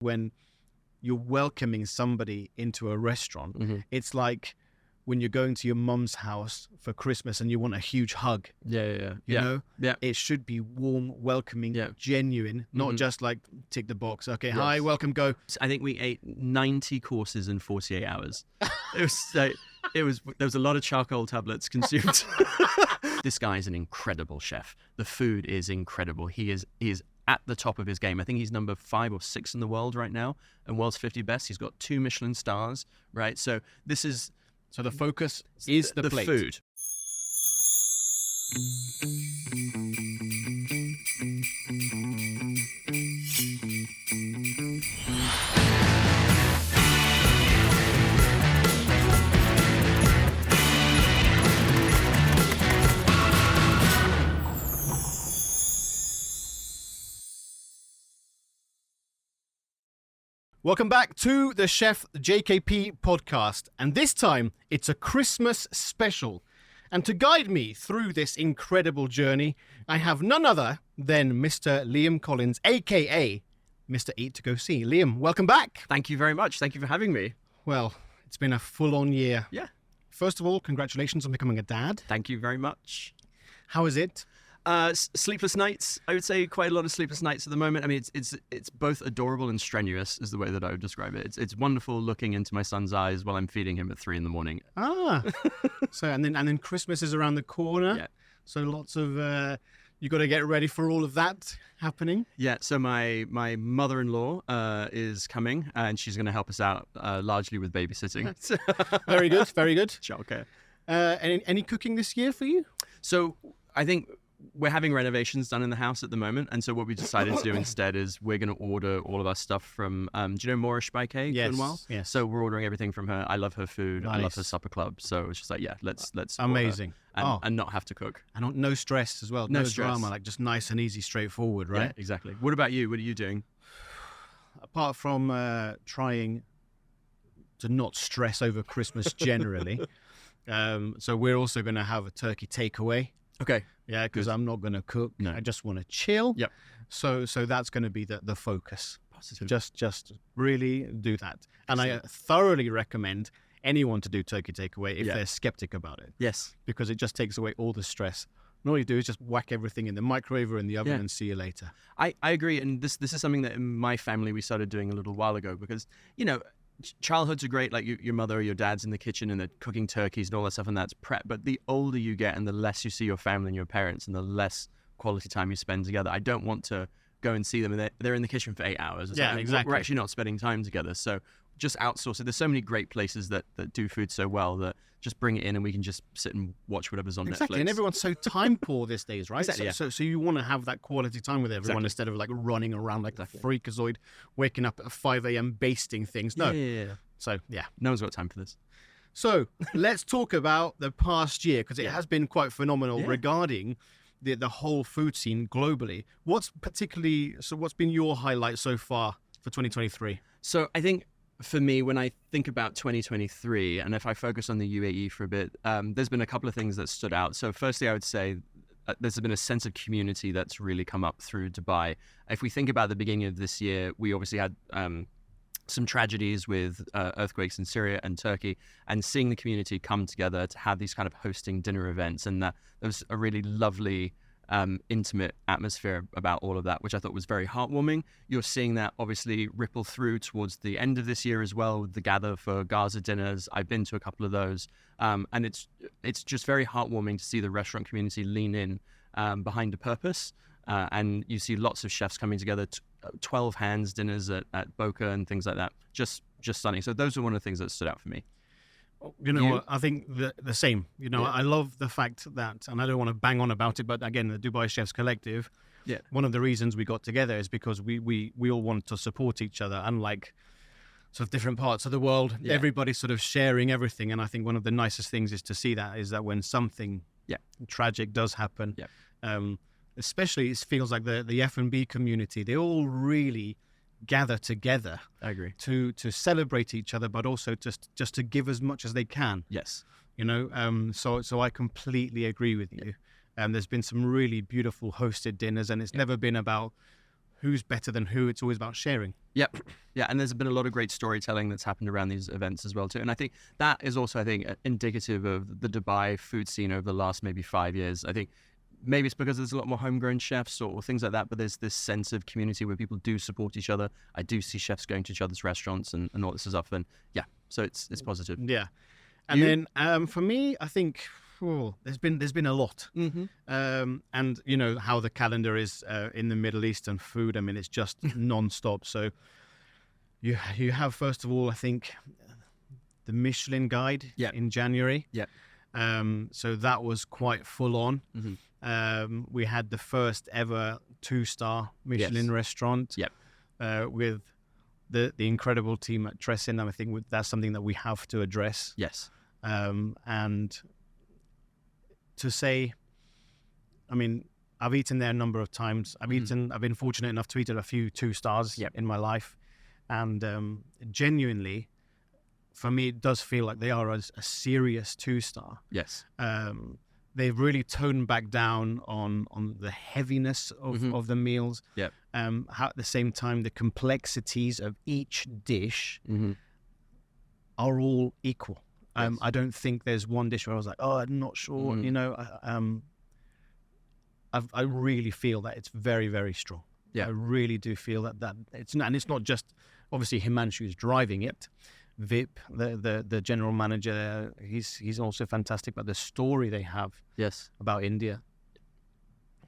When you're welcoming somebody into a restaurant, it's like when you're going to your mum's house for Christmas and you want a huge hug. You know? It should be warm, welcoming, genuine, not just like tick the box. Okay, hi, welcome, go. I think we ate 90 courses in 48 hours. There was a lot of charcoal tablets consumed. This guy is an incredible chef. The food is incredible. He is at the top of his game. I think he's number 5 or 6 in the world right now, and world's 50 best. He's got 2 Michelin stars, right? So this is... So the focus is the plate. Food. Welcome back to the Chef JKP Podcast, and this time it's a Christmas special. And to guide me through this incredible journey, I have none other than Mr. Liam Collens, AKA Mr. Eat to Go See. Liam, welcome back. Thank you very much. Thank you for having me. Well, it's been a full-on year. Yeah. First of all, congratulations on becoming a dad. Thank you very much. How is it? Sleepless nights. I would say quite a lot of sleepless nights at the moment. I mean, it's both adorable and strenuous is the way that I would describe it. It's wonderful looking into my son's eyes while I'm feeding him at 3 a.m. So and then Christmas is around the corner. Yeah. So lots of you got to get ready for all of that happening. Yeah. So my mother-in-law is coming, and she's going to help us out largely with babysitting. Very good. Very good. Childcare. Any cooking this year for you? So I think we're having renovations done in the house at the moment, and so what we decided to do instead is we're going to order all of our stuff from, do you know Moorish by Kay? Yes. So we're ordering everything from her. I love her food. Nice. I love her supper club. So it's just like, let's amazing. And not have to cook. And no stress as well. No stress. Drama, like just nice and easy, straightforward, right? Yeah, exactly. What about you? What are you doing? Apart from trying to not stress over Christmas generally, so we're also going to have a turkey takeaway. Okay. Yeah, because I'm not going to cook. No. I just want to chill. Yep. So that's going to be the focus. Positive. Just really do that. And I thoroughly recommend anyone to do turkey takeaway if they're skeptic about it. Yes. Because it just takes away all the stress. And all you do is just whack everything in the microwave or in the oven Yeah. and see you later. I agree. And this is something that in my family we started doing a little while ago because, childhoods are great, like your mother or your dad's in the kitchen and they're cooking turkeys and all that stuff, and that's prep. But the older you get and the less you see your family and your parents and the less quality time you spend together, I don't want to go and see them and they're in the kitchen for 8 hours. Yeah, exactly. We're actually not spending time together. So just outsource it. There's so many great places that do food so well that just bring it in and we can just sit and watch whatever's on Exactly, Netflix. and everyone's so time poor these days, right? Exactly, So you want to have that quality time with everyone instead of like running around like a freakazoid, waking up at 5 a.m. basting things. No. Yeah. So, yeah. No one's got time for this. So let's talk about the past year because it has been quite phenomenal regarding the whole food scene globally. What's been your highlight so far for 2023? So I think for me, when I think about 2023, and if I focus on the UAE for a bit, there's been a couple of things that stood out. So firstly, I would say there's been a sense of community that's really come up through Dubai. If we think about the beginning of this year, we obviously had some tragedies with earthquakes in Syria and Turkey, and seeing the community come together to have these kind of hosting dinner events, and there was a really lovely intimate atmosphere about all of that, which I thought was very heartwarming. You're seeing that obviously ripple through towards the end of this year as well with the gather for Gaza dinners. I've been to a couple of those, and it's just very heartwarming to see the restaurant community lean in behind a purpose, and you see lots of chefs coming together, 12 hands dinners at Boca and things like that. Just stunning. So those are one of the things that stood out for me. You know what? I think the same. I love the fact that, and I don't want to bang on about it, but again, the Dubai Chefs Collective, one of the reasons we got together is because we all want to support each other, unlike sort of different parts of the world. Everybody's sort of sharing everything, and I think one of the nicest things is to see that when something tragic does happen, especially it feels like the F&B community, they all really gather together. I agree. To celebrate each other, but also just to give as much as they can. Yes. So I completely agree with you. There's been some really beautiful hosted dinners, and it's never been about who's better than who. It's always about sharing. Yep. Yeah, and there's been a lot of great storytelling that's happened around these events as well too. And I think that is also, indicative of the Dubai food scene over the last maybe 5 years. I think maybe it's because there's a lot more homegrown chefs or things like that, but there's this sense of community where people do support each other. I do see chefs going to each other's restaurants and all this stuff. And yeah, so it's positive. Yeah. And then for me, I think there's been a lot. And you know how the calendar is in the Middle Eastern food. I mean, it's just non-stop. So you have, first of all, I think the Michelin Guide in January. Yeah. So that was quite full on. We had the first ever 2-star Michelin restaurant. With the incredible team at Tressin. I think that's something that we have to address. Yes. And to say, I mean, I've eaten there a number of times. I've been fortunate enough to eat at a few 2 stars in my life. And genuinely, for me, it does feel like they are a serious 2-star. Yes. They've really toned back down on the heaviness of the meals. Yep. At the same time, the complexities of each dish are all equal. I don't think there's one dish where I was like, oh, I'm not sure. You know, I really feel that it's very, very strong. Yeah. I really do feel that it's not, and it's not just obviously Himanshu is driving it. Vip, the general manager, he's also fantastic. But the story they have, about India,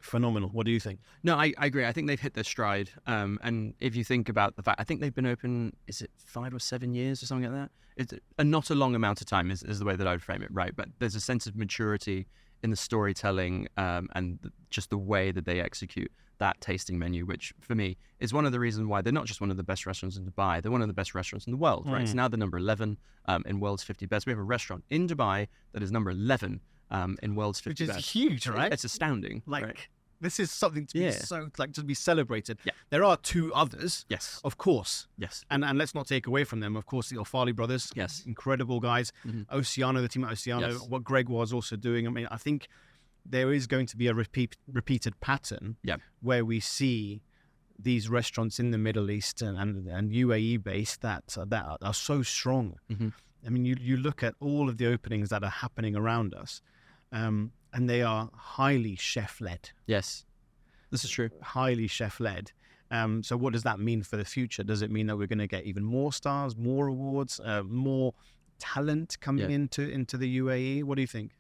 phenomenal. What do you think? No, I agree. I think they've hit their stride. And if you think about the fact, I think they've been open, is it 5 or 7 years or something like that? It's not a long amount of time is the way that I would frame it, right? But there's a sense of maturity in the storytelling and just the way that they execute that tasting menu, which for me is one of the reasons why they're not just one of the best restaurants in Dubai, they're one of the best restaurants in the world, right? It's now the number 11 in World's 50 Best. We have a restaurant in Dubai that is number 11 in World's 50 Best. Which is huge, right? It's astounding. Right? This is something to be to be celebrated. Yeah. There are 2 others, of course. Yes. And let's not take away from them. Of course, the Ofali brothers, incredible guys. Oceano, the team at Oceano, what Greg was also doing. I mean, I think there is going to be a repeated pattern where we see these restaurants in the Middle East and UAE based that are so strong. I mean, you look at all of the openings that are happening around us, and they are highly chef-led. Yes, this is true. Highly chef-led. So what does that mean for the future? Does it mean that we're going to get even more stars, more awards, more talent coming into the UAE? What do you think?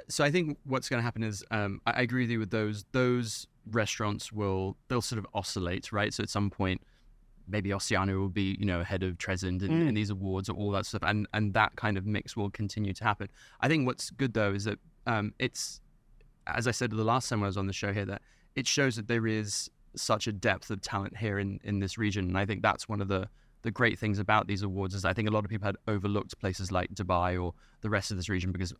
So I think what's going to happen is I agree with you with those restaurants they'll sort of oscillate, right? So at some point maybe Oceano will be ahead of Tresend in these awards or all that stuff, and that kind of mix will continue to happen. I think what's good though is that it's, as I said the last time I was on the show here, that it shows that there is such a depth of talent here in this region, and I think that's one of the great things about these awards is I think a lot of people had overlooked places like Dubai or the rest of this region because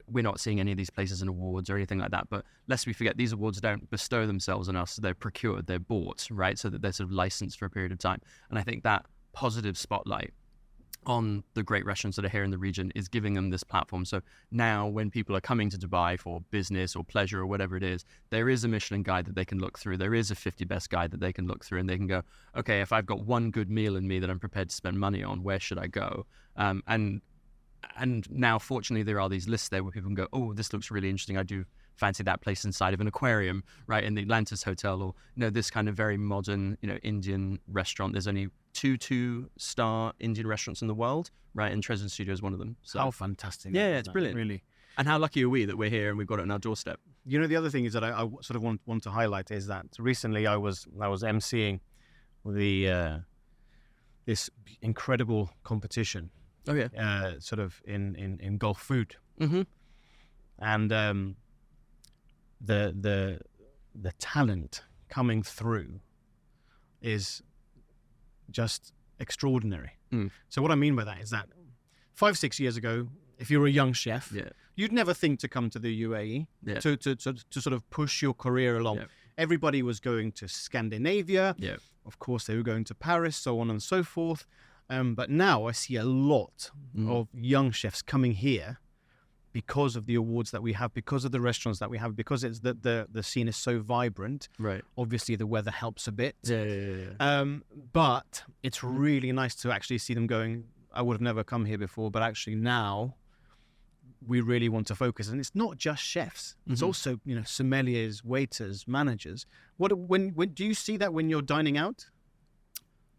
we're not seeing any of these places in awards or anything like that. But lest we forget, these awards don't bestow themselves on us. They're procured, they're bought, right? So that they're sort of licensed for a period of time. And I think that positive spotlight on the great restaurants that are here in the region is giving them this platform. So now when people are coming to Dubai for business or pleasure or whatever it is, there is a Michelin guide that they can look through. There is a 50 best guide that they can look through, and they can go, okay, if I've got one good meal in me that I'm prepared to spend money on, where should I go? And now, fortunately, there are these lists there where people can go, oh, this looks really interesting. I do fancy that place inside of an aquarium, right, in the Atlantis Hotel, or, this kind of very modern, Indian restaurant. There's only 2 2-star Indian restaurants in the world, right, and Tresend Studio is one of them. So, how fantastic. Yeah, it's brilliant. Really. And how lucky are we that we're here and we've got it on our doorstep? The other thing is that I sort of want to highlight is that recently I was emceeing this incredible competition. Oh yeah. Sort of in Gulf food, and the talent coming through is just extraordinary. So what I mean by that is that 5-6 years ago, if you were a young chef, you'd never think to come to the UAE to sort of push your career along. Everybody was going to Scandinavia. Of course, they were going to Paris, so on and so forth. But now I see a lot of young chefs coming here because of the awards that we have, because of the restaurants that we have, because it's the scene is so vibrant. Right. Obviously, the weather helps a bit. Yeah. But it's really nice to actually see them going, I would have never come here before, but actually now we really want to focus. And it's not just chefs. It's also, sommeliers, waiters, managers. When do you see that when you're dining out?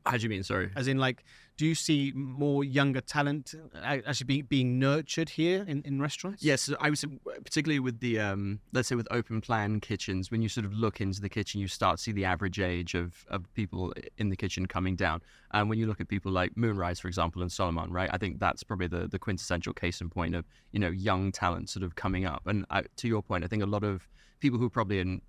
How do you mean? Sorry. As in, like, do you see more younger talent actually being nurtured here in restaurants? Yes, I would say, particularly with the, let's say with open plan kitchens, when you sort of look into the kitchen, you start to see the average age of people in the kitchen coming down. And when you look at people like Moonrise, for example, and Solomon, right, I think that's probably the quintessential case in point of, young talent sort of coming up. And to your point, I think a lot of people who are probably in,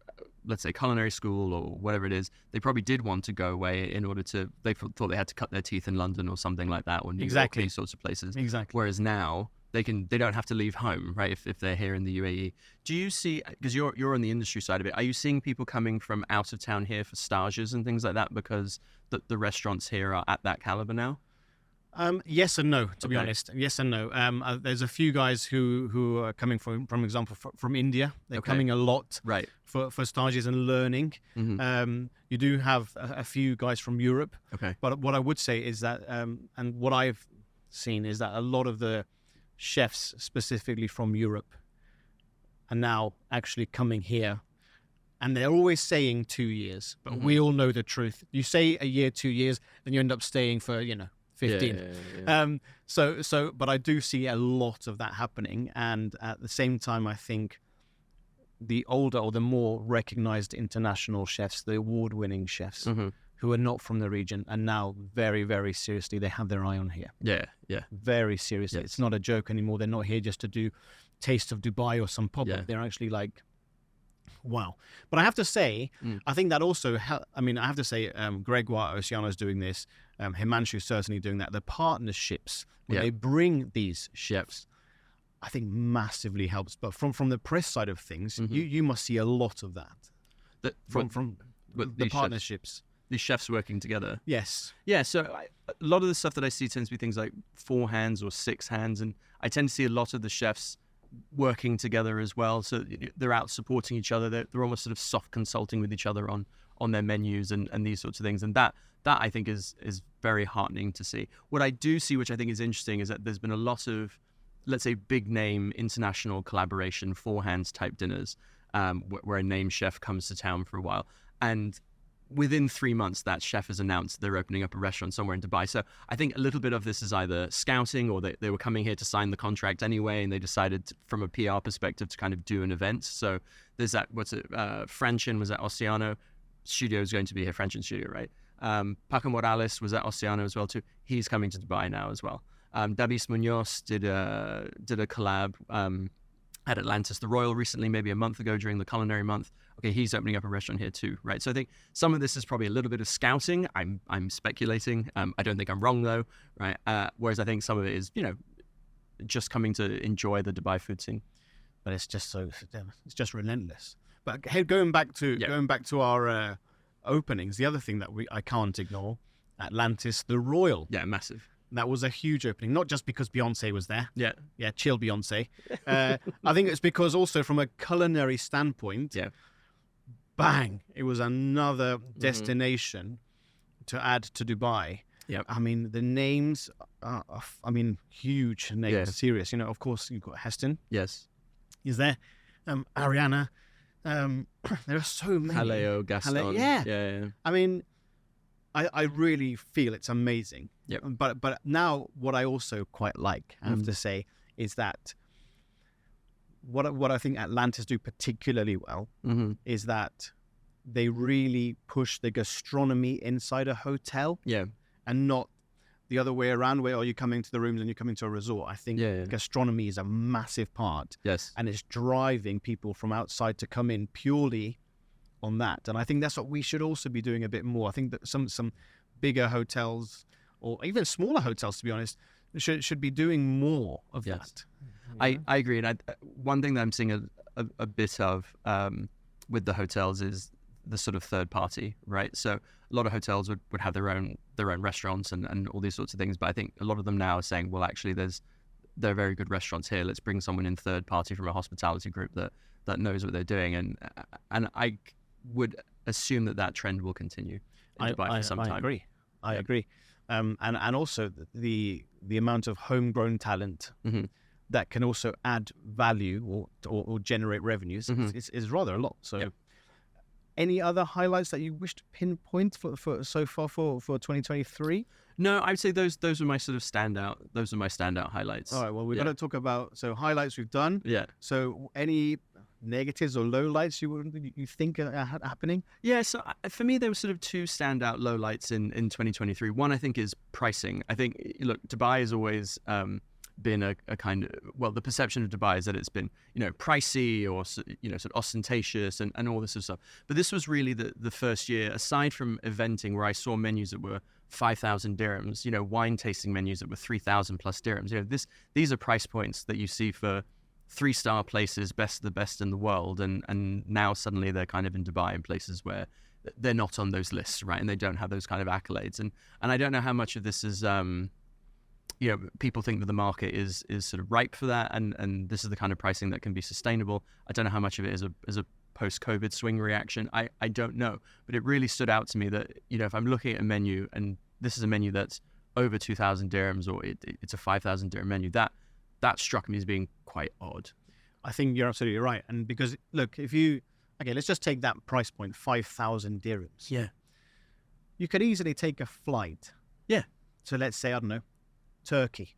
let's say, culinary school or whatever it is, they probably did want to go away in order to, they thought they had to cut their teeth in London or something like that, or New York, these sorts of places. Exactly. Whereas now they don't have to leave home, right, if they're here in the UAE. Do you see, because you're on the industry side of it, are you seeing people coming from out of town here for stages and things like that because the restaurants here are at that caliber now? Yes and no, to be honest. Yes and no. There's a few guys who are coming from example, from India. They're coming a lot for stages and learning. You do have a few guys from Europe. But what I would say is that, and what I've seen is that a lot of the chefs specifically from Europe are now actually coming here. And they're always saying 2 years, but we all know the truth. You say a year, 2 years, then you end up staying for, 15. Yeah. But I do see a lot of that happening. And at the same time, I think the older or the more recognized international chefs, the award-winning chefs who are not from the region, and now very, very seriously, they have their eye on here. Yeah. Very seriously. Yes. It's not a joke anymore. They're not here just to do Taste of Dubai or some pop-up. They're actually like, wow. But I have to say, I think that also, I have to say, Gregoire Oceano is doing this. Himanshu is certainly doing that. The partnerships, when they bring these chefs, I think massively helps. But from the press side of things, you must see a lot of that. From the partnerships. These chefs working together. Yes. Yeah, so a lot of the stuff that I see tends to be things like 4 hands or 6 hands. And I tend to see a lot of the chefs working together as well. So they're out supporting each other. They're almost sort of soft consulting with each other on their menus and these sorts of things. And that I think is very heartening to see. What I do see, which I think is interesting, is that there's been a lot of, let's say, big name international collaboration, 4 hands type dinners, where a name chef comes to town for a while. And within 3 months, that chef has announced they're opening up a restaurant somewhere in Dubai. So I think a little bit of this is either scouting, or they were coming here to sign the contract anyway, and they decided from a PR perspective to kind of do an event. So there's that, Franchin was at Oceano. Studio is going to be here, Franchin Studio, right? Paco Morales was at Oceano as well too. He's coming to Dubai now as well. Davis Munoz did a collab at Atlantis the Royal recently, maybe a month ago during the culinary month. Okay, he's opening up a restaurant here too, right? So I think some of this is probably a little bit of scouting. I'm speculating. I don't think I'm wrong though, right? Whereas I think some of it is, just coming to enjoy the Dubai food scene. But it's just relentless. But going back to our openings, the other thing that I can't ignore, Atlantis the Royal. Yeah, massive. That was a huge opening, not just because Beyonce was there. Yeah, chill Beyonce. I think it's because also from a culinary standpoint, bang, it was another destination to add to Dubai. Yeah, I mean, the names are, huge names, serious. Of course, you've got Heston. Yes. Is there? Ariana. There are so many. Haleo, Gaston. Yeah. I mean, I really feel it's amazing. Yep. But now what I also quite like, I have to say, is that what I think Atlantis do particularly well is that they really push the gastronomy inside a hotel. Yeah. And not the other way around, where you're coming to the rooms and you're coming to a resort. I think gastronomy is a massive part. Yes. And it's driving people from outside to come in purely on that. And I think that's what we should also be doing a bit more. I think that some bigger hotels, or even smaller hotels, to be honest, should be doing more of that. I agree. And one thing that I'm seeing a bit of with the hotels is the sort of third party, right? So a lot of hotels would have their own restaurants and all these sorts of things. But I think a lot of them now are saying, well, actually, there's there are very good restaurants here. Let's bring someone in third party from a hospitality group that knows what they're doing. And I would assume that trend will continue in Dubai for some time. I agree. And also the amount of homegrown talent that can also add value or generate revenues is rather a lot. So, any other highlights that you wish to pinpoint for so far for 2023? No, I'd say those are my sort of standout. Those are my standout highlights. All right. Well, we've got to talk about highlights we've done. Yeah. So any negatives or lowlights you think are happening? Yeah. So for me, there were sort of two standout lowlights in 2023. One, I think, is pricing. I think, look, Dubai has always been a kind of, well, the perception of Dubai is that it's been, pricey or, sort of ostentatious and all this sort of stuff. But this was really the first year, aside from eventing, where I saw menus that were 5,000 dirhams, wine tasting menus that were 3,000 plus dirhams. These are price points that you see for 3-star places, best of the best in the world. And now suddenly they're kind of in Dubai in places where they're not on those lists, right? And they don't have those kind of accolades. And I don't know how much of this is, people think that the market is sort of ripe for that, and this is the kind of pricing that can be sustainable. I don't know how much of it is a post-COVID swing reaction. I don't know, but it really stood out to me that if I'm looking at a menu and this is a menu that's over 2,000 dirhams or it's a 5,000 dirham menu, that struck me as being quite odd. I think you're absolutely right, and because look, let's just take that price point, 5,000 dirhams. Yeah, you could easily take a flight. Yeah. So let's say, I don't know, Turkey.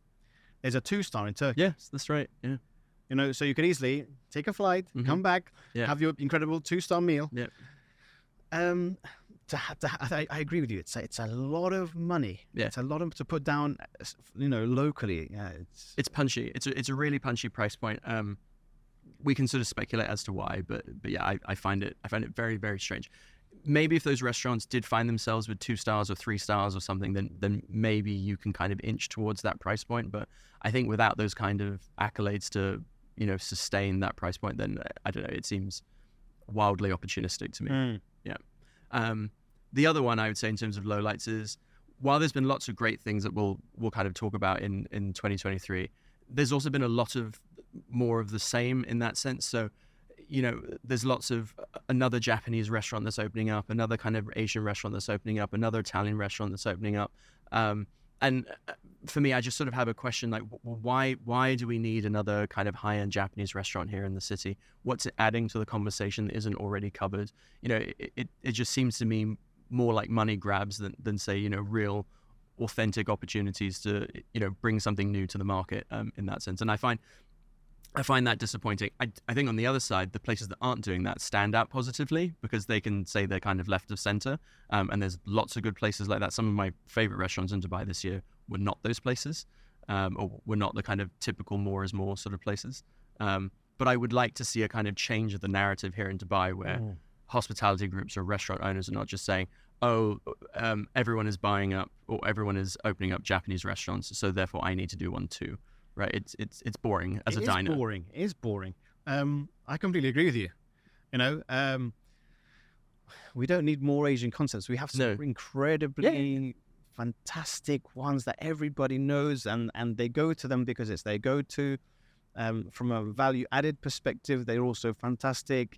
There's a 2-star in Turkey. Yes, that's right. Yeah. So you could easily take a flight, come back, have your incredible 2-star meal. Yeah. I agree with you. It's a lot of money. Yeah. It's a lot to put down, locally. Yeah. It's punchy. It's a really punchy price point. We can sort of speculate as to why, but yeah, I find it very, very strange. Maybe if those restaurants did find themselves with 2 stars or 3 stars or something, then maybe you can kind of inch towards that price point. But I think without those kind of accolades to, sustain that price point, then I don't know, it seems wildly opportunistic to me. Yeah. The other one I would say in terms of lowlights is, while there's been lots of great things that we'll kind of talk about in 2023, there's also been a lot of more of the same in that sense. So, there's lots of another Japanese restaurant that's opening up, another kind of Asian restaurant that's opening up, another Italian restaurant that's opening up. And for me, I just sort of have a question like, why do we need another kind of high-end Japanese restaurant here in the city? What's it adding to the conversation that isn't already covered? It just seems to me more like money grabs than say, real authentic opportunities to, bring something new to the market in that sense. And I find that disappointing. I think on the other side, the places that aren't doing that stand out positively because they can say they're kind of left of center. And there's lots of good places like that. Some of my favorite restaurants in Dubai this year were not those places, or were not the kind of typical more is more sort of places. But I would like to see a kind of change of the narrative here in Dubai where hospitality groups or restaurant owners are not just saying, everyone is buying up or everyone is opening up Japanese restaurants, so therefore I need to do one too. Right, it's boring as a diner. It is boring. I completely agree with you. We don't need more Asian concepts. We have some incredibly fantastic ones that everybody knows, and they go to them because it's their go-to. From a value-added perspective, they're also fantastic.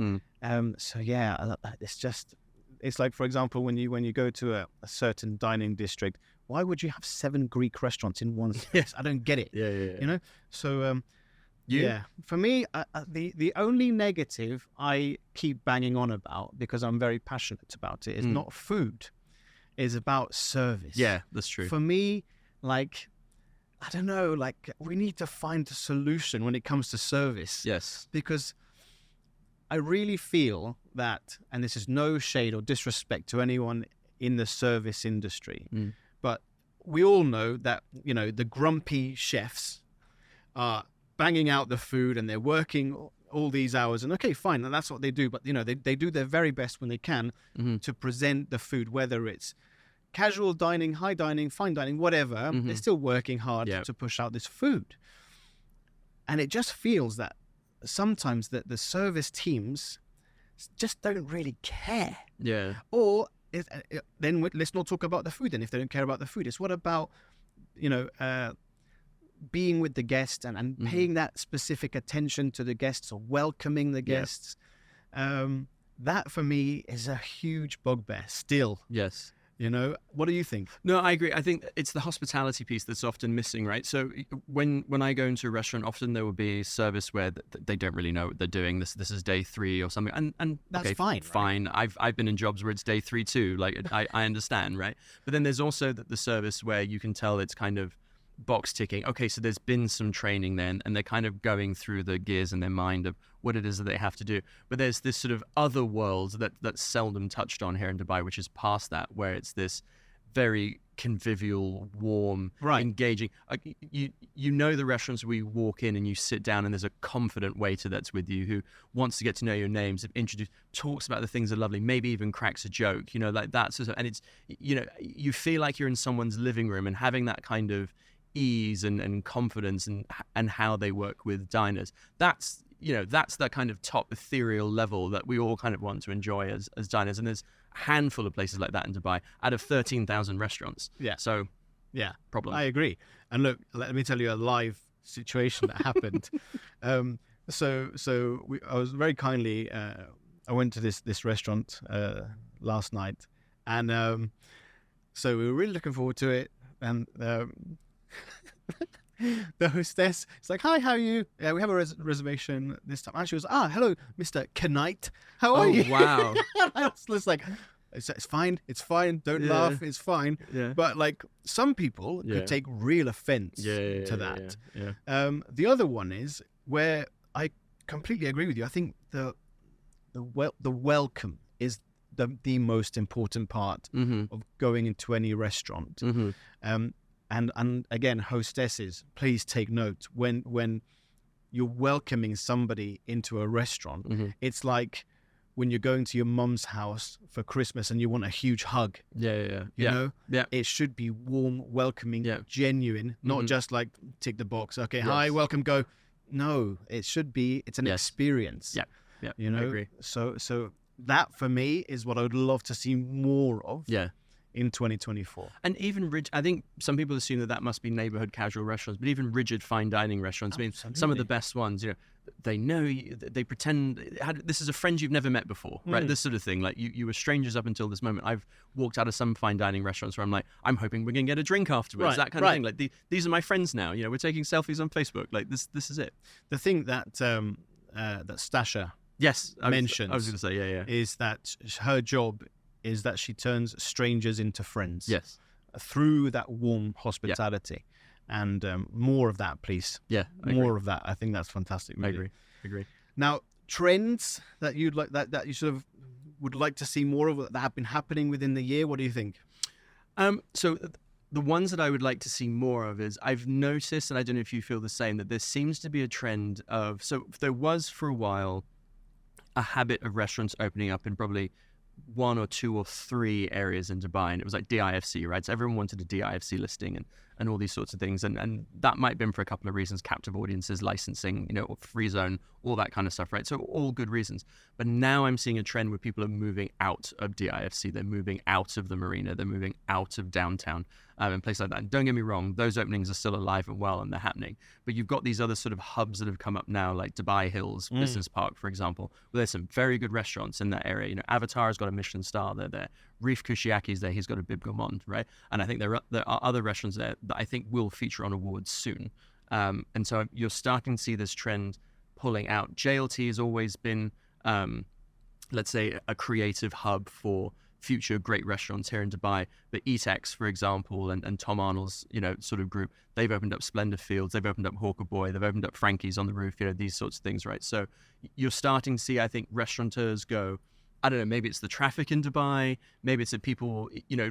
So yeah, it's like, for example, when you go to a certain dining district, why would you have 7 Greek restaurants in one space? I don't get it. Yeah. So, for me, the only negative I keep banging on about, because I'm very passionate about it, is not food. It's about service. Yeah, that's true. For me, I don't know, we need to find a solution when it comes to service. Yes. Because I really feel that, and this is no shade or disrespect to anyone in the service industry, but we all know that, the grumpy chefs are banging out the food and they're working all these hours, and okay, fine, and that's what they do. But, they do their very best when they can to present the food, whether it's casual dining, high dining, fine dining, whatever. They're still working hard to push out this food. And it just feels that sometimes that the service teams just don't really care. Yeah. Or then let's not talk about the food then if they don't care about the food. It's what about, being with the guests and paying that specific attention to the guests or welcoming the guests. That for me is a huge bugbear still. Yes. You know, what do you think? No, I agree. I think it's the hospitality piece that's often missing, right? So when I go into a restaurant, often there will be service where they don't really know what they're doing. This is day 3 or something, and that's okay, fine. Fine. Right? I've been in jobs where it's day 3 too. Like I understand, right? But then there's also the service where you can tell it's kind of box ticking. Okay, so there's been some training then, and they're kind of going through the gears in their mind of what it is that they have to do. But there's this sort of other world that's seldom touched on here in Dubai, which is past that, where it's this very convivial, warm, engaging. You know the restaurants where you walk in and you sit down and there's a confident waiter that's with you who wants to get to know your names, talks about the things that are lovely, maybe even cracks a joke, you know, like that sort of. And it's, you know, you feel like you're in someone's living room, and having that kind of ease and confidence and how they work with diners. That's that kind of top ethereal level that we all kind of want to enjoy as diners. And there's a handful of places like that in Dubai out of 13,000 restaurants. Yeah. So, problem. I agree. And look, let me tell you a live situation that happened. I was very kindly, I went to this restaurant last night, and so we were really looking forward to it. And the hostess is like, "Hi, how are you? Yeah, we have a reservation this time." And she was, "Hello, Mr. Knight. How are you?" Wow. I was just like, it's fine. Don't laugh. It's fine. Yeah. But like some people could take real offense to that. Yeah. The other one is where I completely agree with you. I think the welcome is the most important part of going into any restaurant. And again, hostesses, please take note when you're welcoming somebody into a restaurant. It's like when you're going to your mum's house for Christmas and you want a huge hug. You know, it should be warm, welcoming, genuine, not just like tick the box. Okay, hi, welcome, go. No, it should be. It's an experience. You know, I agree. So that for me is what I would love to see more of. In 2024. And even I think some people assume that must be neighborhood casual restaurants, but even rigid fine dining restaurants. Absolutely. I mean, some of the best ones, you know, they know you, they pretend this is a friend you've never met before, right? This sort of thing. Like you were strangers up until this moment. I've walked out of some fine dining restaurants where I'm like, I'm hoping we're going to get a drink afterwards. That kind of thing. Like these are my friends now. You know, we're taking selfies on Facebook. Like this is it. The thing that Stasha mentions, I was going to say, is that her job is that she turns strangers into friends. Yes. Through that warm hospitality. And more of that, please. Yeah. More of that. I think that's fantastic. Really. I agree. Now, trends that you'd like that you sort of would like to see more of that have been happening within the year. What do you think? So the ones that I would like to see more of is I've noticed, and I don't know if you feel the same, that there seems to be a trend of, so there was for a while a habit of restaurants opening up in probably 1 or 2 or 3 areas in Dubai, and it was like DIFC, right? So everyone wanted a DIFC listing and all these sorts of things, and that might have been for a couple of reasons: captive audiences, licensing, you know, free zone, all that kind of stuff, right? So all good reasons. But now I'm seeing a trend where people are moving out of DIFC, they're moving out of the marina, they're moving out of downtown, and places like that. And don't get me wrong, those openings are still alive and well, and they're happening. But you've got these other sort of hubs that have come up now, like Dubai Hills Business Park, for example, where there's some very good restaurants in that area. You know, Avatar's got a Michelin star, they're there. Reef Kushiaki's there, he's got a Bib Gourmand, right? And I think there are other restaurants there that I think will feature on awards soon. And so you're starting to see this trend pulling out. JLT has always been, let's say, a creative hub for future great restaurants here in Dubai. But Eatex, for example, and Tom Arnold's, you know, sort of group, they've opened up Splendor Fields, they've opened up Hawker Boy, they've opened up Frankie's on the roof, you know, these sorts of things, right? So you're starting to see, I think, restaurateurs go, I don't know, maybe it's the traffic in Dubai, maybe it's that people, you know,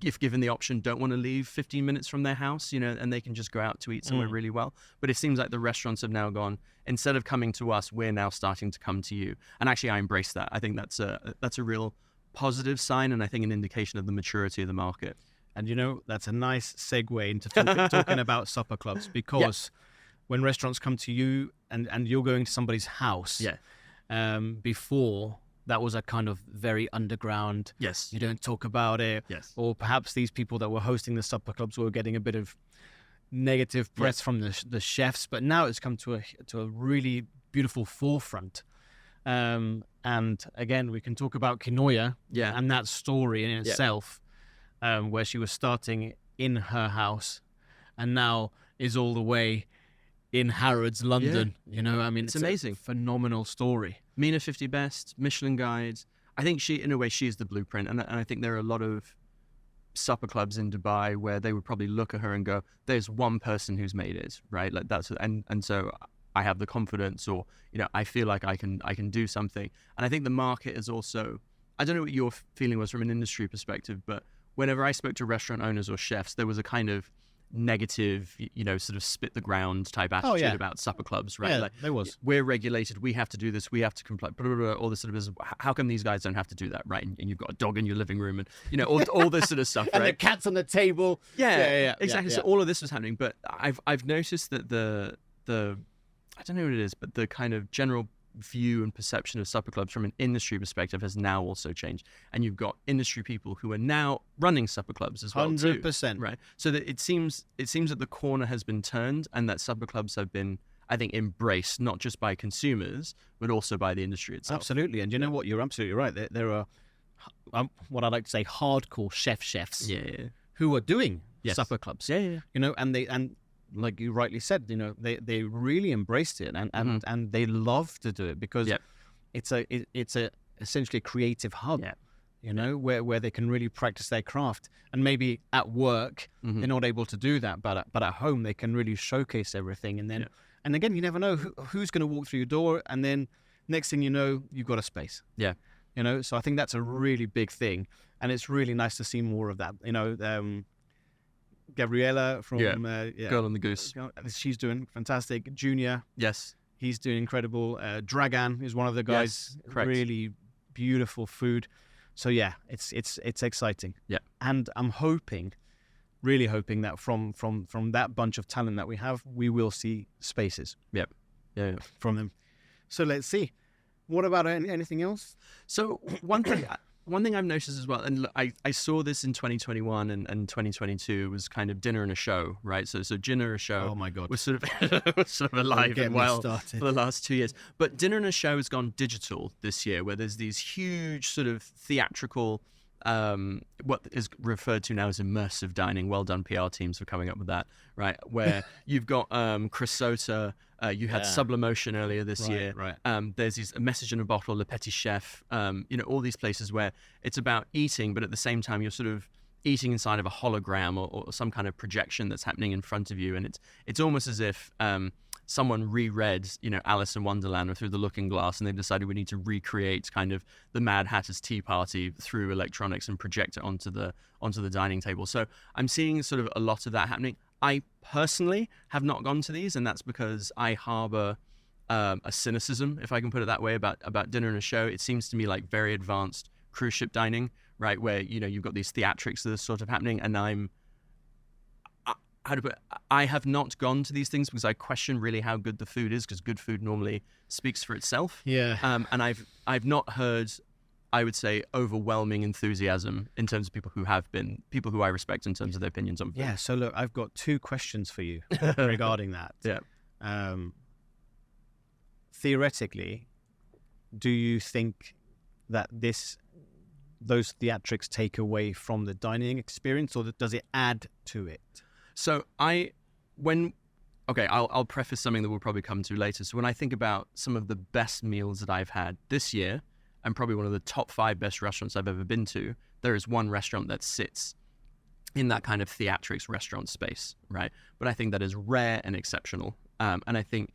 if given the option, don't want to leave 15 minutes from their house, you know, and they can just go out to eat somewhere really well. But it seems like the restaurants have now gone, instead of coming to us, we're now starting to come to you. And actually, I embrace that. I think that's a real positive sign, and I think an indication of the maturity of the market. And you know, that's a nice segue into talking about supper clubs, because when restaurants come to you and you're going to somebody's house, before that was a kind of very underground. Yes. You don't talk about it. Yes. Or perhaps these people that were hosting the supper clubs were getting a bit of negative press from the chefs, but now it's come to a really beautiful forefront. And again, we can talk about Kinoya and that story in itself, where she was starting in her house and now is all the way in Harrods, London. You know, I mean, it's amazing. A phenomenal story. MENA 50 Best, Michelin guides. I think she, in a way, she is the blueprint. And I think there are a lot of supper clubs in Dubai where they would probably look at her and go, there's one person who's made it, right? Like that's, and so I have the confidence, or, you know, I feel like I can do something. And I think the market is also, I don't know what your feeling was from an industry perspective, but whenever I spoke to restaurant owners or chefs, there was a kind of negative, you know, sort of spit the ground type attitude about supper clubs, right? Yeah, like, there was. We're regulated, we have to do this, we have to comply, blah, blah, blah, all this sort of business. How come these guys don't have to do that, right? And you've got a dog in your living room, and, you know, all this sort of stuff, And right? the cat's on the table. Yeah, exactly. So all of this was happening, but I've noticed that the I don't know what it is, but the kind of general view and perception of supper clubs from an industry perspective has now also changed, and you've got industry people who are now running supper clubs as well. 100%, right? So that it seems that the corner has been turned, and that supper clubs have been, I think, embraced not just by consumers but also by the industry itself. Absolutely, and you know what? You're absolutely right. There are what I like to say hardcore chefs who are doing supper clubs. You know, and like you rightly said, you know, they really embraced it and they love to do it because it's a essentially a creative hub, you know, where they can really practice their craft. And maybe at work they're not able to do that, but at home they can really showcase everything. And then and again, you never know who's going to walk through your door, and then next thing you know, you've got a space. You know, so I think that's a really big thing, and it's really nice to see more of that. You know, Gabriella from Girl on the Goose, she's doing fantastic. Junior, he's doing incredible. Dragan is one of the guys. Really beautiful food. So it's exciting. And I'm really hoping that from that bunch of talent that we have, we will see spaces. From them. So let's see. What about anything else? So one thing I've noticed as well, and I saw this in 2021 and 2022, was kind of dinner and a show, right? So dinner and a show. Oh my God, was sort of alive and well for the last 2 years. But dinner and a show has gone digital this year, where there's these huge sort of theatrical, what is referred to now as immersive dining. Well done, PR teams, for coming up with that, right? Where you've got Crisota. You had Sublimotion earlier this year. There's these A Message in a Bottle, Le Petit Chef, you know, all these places where it's about eating, but at the same time you're sort of eating inside of a hologram or some kind of projection that's happening in front of you. And it's almost as if someone reread, you know, Alice in Wonderland or Through the Looking Glass, and they've decided we need to recreate kind of the Mad Hatter's Tea Party through electronics and project it onto the dining table. So I'm seeing sort of a lot of that happening. I personally have not gone to these, and that's because I harbor a cynicism, if I can put it that way, about dinner and a show. It seems to me like very advanced cruise ship dining, right? Where, you know, you've got these theatrics that are sort of happening, and I have not gone to these things because I question really how good the food is, because good food normally speaks for itself. And I've not heard, I would say, overwhelming enthusiasm in terms of people who I respect in terms of their opinions on food. So look, I've got 2 questions for you regarding that. Theoretically, do you think that those theatrics take away from the dining experience, or does it add to it? So I'll preface something that we'll probably come to later. So when I think about some of the best meals that I've had this year, and probably one of the top 5 best restaurants I've ever been to, there is one restaurant that sits in that kind of theatrics restaurant space, right? But I think that is rare and exceptional. And I think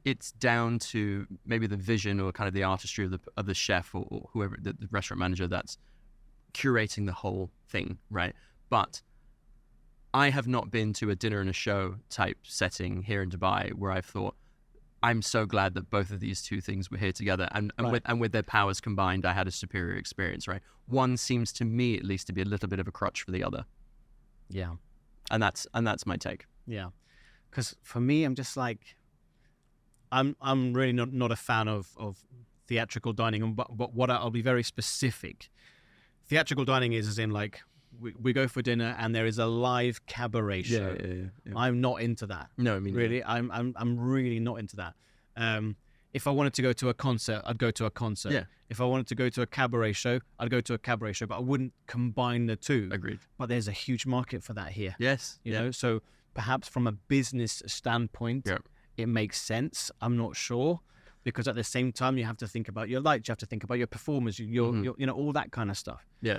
it's down to maybe the vision or kind of the artistry of the chef or whoever, the restaurant manager that's curating the whole thing, right? But I have not been to a dinner and a show type setting here in Dubai where I've thought, I'm so glad that both of these 2 things were here together, and with their powers combined, I had a superior experience, right? One seems to me, at least, to be a little bit of a crutch for the other. And that's my take. Because for me, I'm just like, I'm really not a fan of theatrical dining, but what I'll be very specific. Theatrical dining is as in like we go for dinner and there is a live cabaret show. Yeah. I'm not into that. No, I mean, really, I'm really not into that. If I wanted to go to a concert, I'd go to a concert. Yeah. If I wanted to go to a cabaret show, I'd go to a cabaret show, but I wouldn't combine the two. Agreed. But there's a huge market for that here. Yes. You know, so perhaps from a business standpoint, it makes sense. I'm not sure, because at the same time, you have to think about your lights, you have to think about your performers, your you know, all that kind of stuff. Yeah.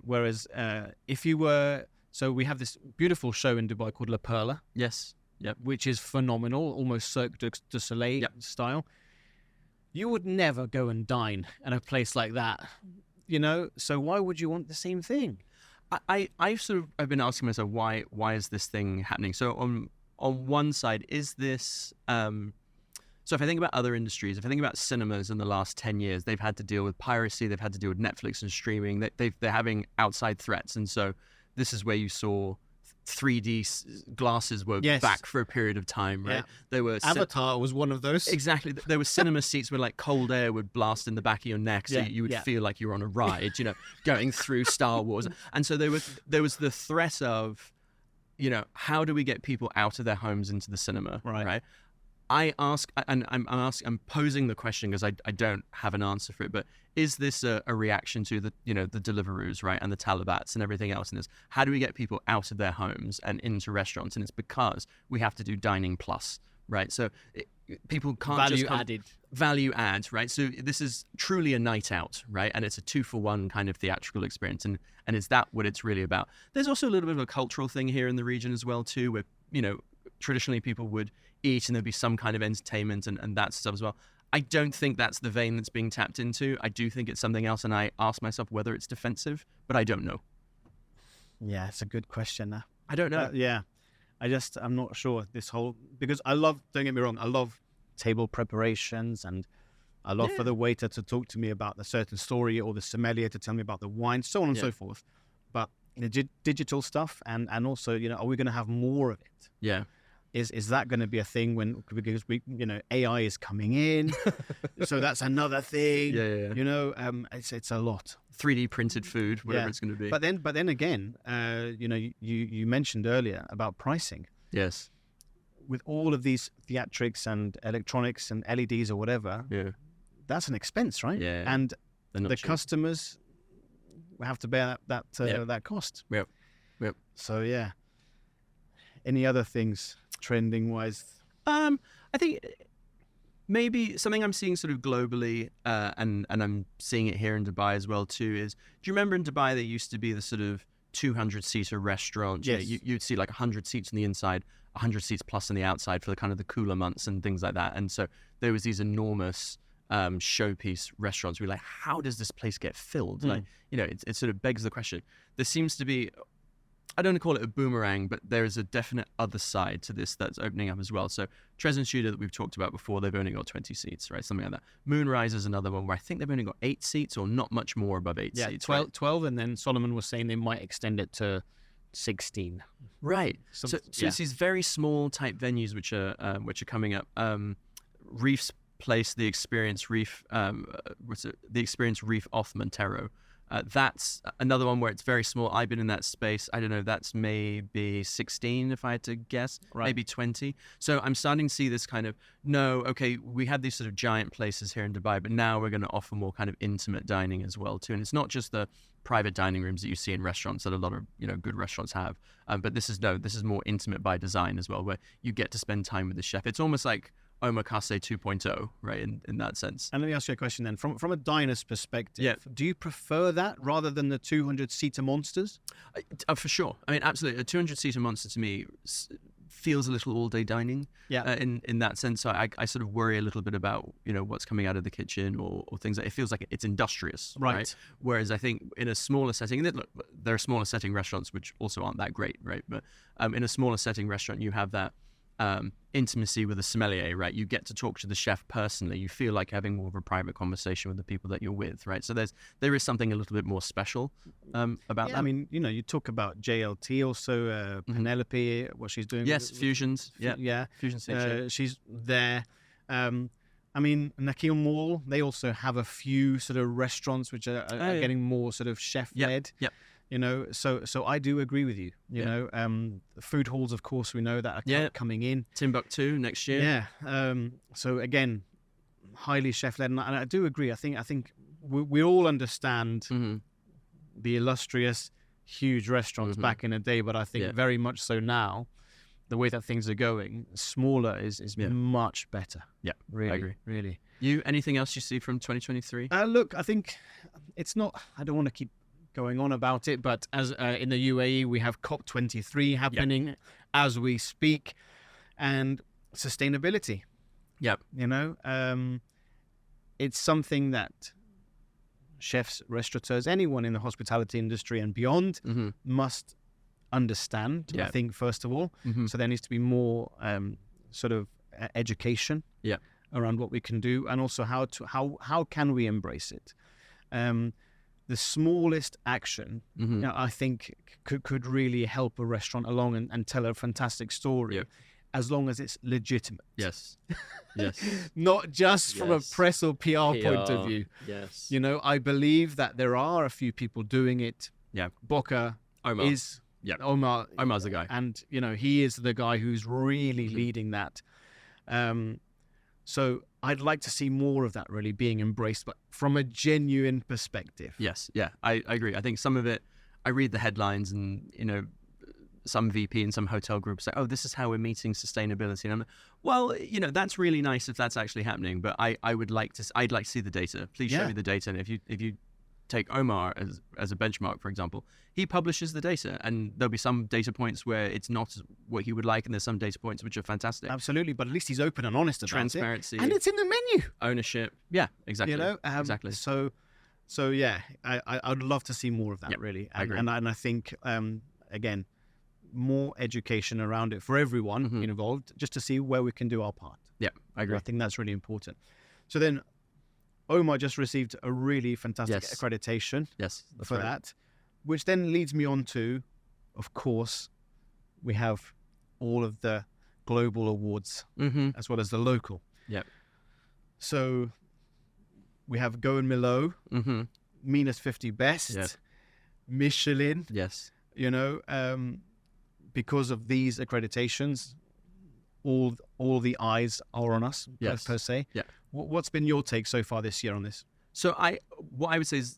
Whereas if you were, so we have this beautiful show in Dubai called La Perla. Yes. Yep. Which is phenomenal, almost Cirque du Soleil style. You would never go and dine in a place like that, you know? So why would you want the same thing? I've been asking myself, why is this thing happening? So on one side, is this so if I think about other industries, if I think about cinemas in the last 10 years, they've had to deal with piracy, they've had to deal with Netflix and streaming, they're having outside threats. And so this is where you saw 3D glasses were back for a period of time, right? There were Avatar was one of those. Exactly. There were cinema seats where like cold air would blast in the back of your neck, so you would feel like you were on a ride, you know, going through Star Wars. And so there was the threat of, you know, how do we get people out of their homes into the cinema, right? I ask, and I'm posing the question because I don't have an answer for it, but is this a reaction to the, you know, the Deliveroos, right, and the Talabats and everything else in this? How do we get people out of their homes and into restaurants? And it's because we have to do dining plus, right? So people can't value add, right? So this is truly a night out, right? And it's a 2-for-1 kind of theatrical experience, and is that what it's really about? There's also a little bit of a cultural thing here in the region as well too, where, you know, traditionally people would eat and there'd be some kind of entertainment and that stuff as well. I don't think that's the vein that's being tapped into. I do think it's something else, and I ask myself whether it's defensive, but I don't know. Yeah, it's a good question. I don't know. I'm not sure this whole, because I love, don't get me wrong, I love table preparations, and I love for the waiter to talk to me about the certain story, or the sommelier to tell me about the wine, so on and so forth. But the digital stuff, and also, you know, are we going to have more of it? Yeah. Is that going to be a thing because we, you know, AI is coming in, so that's another thing. Yeah. You know, it's a lot. 3D printed food, whatever it's going to be. But then again, you know, you mentioned earlier about pricing. Yes. With all of these theatrics and electronics and LEDs or whatever, that's an expense, right? Yeah. And the customers have to bear that cost. Yep. So yeah. Any other things trending wise? I think maybe something I'm seeing sort of globally, and I'm seeing it here in Dubai as well too, is, do you remember in Dubai there used to be the sort of 200-seater restaurant? Yes. You'd see like 100 seats on the inside, 100 seats plus on the outside for the kind of the cooler months and things like that. And so there was these enormous showpiece restaurants. We were like, how does this place get filled? Like, you know, it sort of begs the question. There seems to be, I don't want to call it a boomerang, but there is a definite other side to this that's opening up as well. So Tres and Studio that we've talked about before, they've only got 20 seats, right? Something like that. Moonrise is another one where I think they've only got 8 seats, or not much more above 8 seats. 12, and then Solomon was saying they might extend it to 16. Right. So it's these very small type venues which are coming up. Reef's Place, the Experience Reef, the Experience Reef off Montero. That's another one where it's very small. I've been in that space. I don't know, that's maybe 16 if I had to guess, maybe 20. So I'm starting to see this kind of, we had these sort of giant places here in Dubai, but now we're going to offer more kind of intimate dining as well too. And it's not just the private dining rooms that you see in restaurants that a lot of, you know, good restaurants have, but this is more intimate by design as well, where you get to spend time with the chef. It's almost like Omakase 2.0, right, in that sense. And let me ask you a question then. From a diner's perspective, do you prefer that rather than the 200-seater monsters? For sure. I mean, absolutely. A 200-seater monster to me feels a little all-day dining. In that sense, so I sort of worry a little bit about, you know, what's coming out of the kitchen or things like, it feels like it's industrious, right? Whereas I think in a smaller setting, and look, there are smaller setting restaurants which also aren't that great, right? But in a smaller setting restaurant, you have that intimacy with a sommelier, right? You get to talk to the chef personally. You feel like having more of a private conversation with the people that you're with, right? So there is something a little bit more special about that. I mean, you know, you talk about JLT also, Penelope, what she's doing. Yes, Fusions. Fusion. She's there. I mean, Nakheel Mall, they also have a few sort of restaurants which are getting more sort of chef-led. You know, so I do agree with you. You know, food halls, of course, we know that are coming in. Timbuktu next year. Yeah. So again, highly chef-led, and I do agree. I think we all understand the illustrious, huge restaurants back in the day, but I think very much so now, the way that things are going, smaller is much better. Yeah, really, I agree. Really. Anything else you see from 2023? Look, I think it's not. I don't want to keep going on about it, but as in the UAE, we have COP23 happening as we speak, and sustainability. Yep. You know, it's something that chefs, restaurateurs, anyone in the hospitality industry and beyond must understand. I think first of all, so there needs to be more sort of education around what we can do, and also how can we embrace it. The smallest action, you know, I think could really help a restaurant along and tell a fantastic story, as long as it's legitimate. Yes. Not just from a press or PR point of view. Yes. You know, I believe that there are a few people doing it. Yeah. Boca Omar. is... Yeah. Omar's the guy. And, you know, he is the guy who's really leading that. So I'd like to see more of that really being embraced, but from a genuine perspective. Yes. Yeah, I agree. I think some of it, I read the headlines and, you know, some VP and some hotel groups say, oh, this is how we're meeting sustainability. And I'm like, well, you know, that's really nice if that's actually happening, but I'd like to see the data. Please show me the data. And if you take Omar as a benchmark, for example, he publishes the data, and there'll be some data points where it's not what he would like, and there's some data points which are fantastic. Absolutely, but at least he's open and honest about transparency, and it's in the menu. Ownership, yeah, exactly. You know, exactly. So yeah, I'd love to see more of that, really. I agree. And I think again, more education around it for everyone involved, just to see where we can do our part. Yeah, I agree. I think that's really important. So then, Omar just received a really fantastic accreditation for that, which then leads me on to, of course, we have all of the global awards as well as the local. Yep. So we have Go and Milo, Minus 50 Best, Michelin. Yes. You know, because of these accreditations, all the eyes are on us, per se. Yeah. What's been your take so far this year on this? So what I would say is